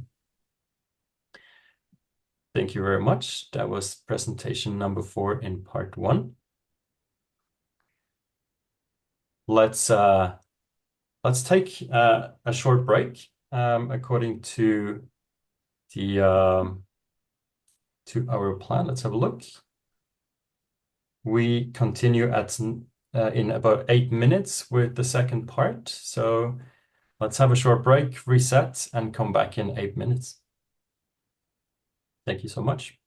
Thank you very much. That was presentation number 4 in part 1. Let's take a short break according to our plan. Let's have a look. We continue in about 8 minutes with the second part. So Let's have a short break, reset, and come back in 8 minutes. Thank you so much.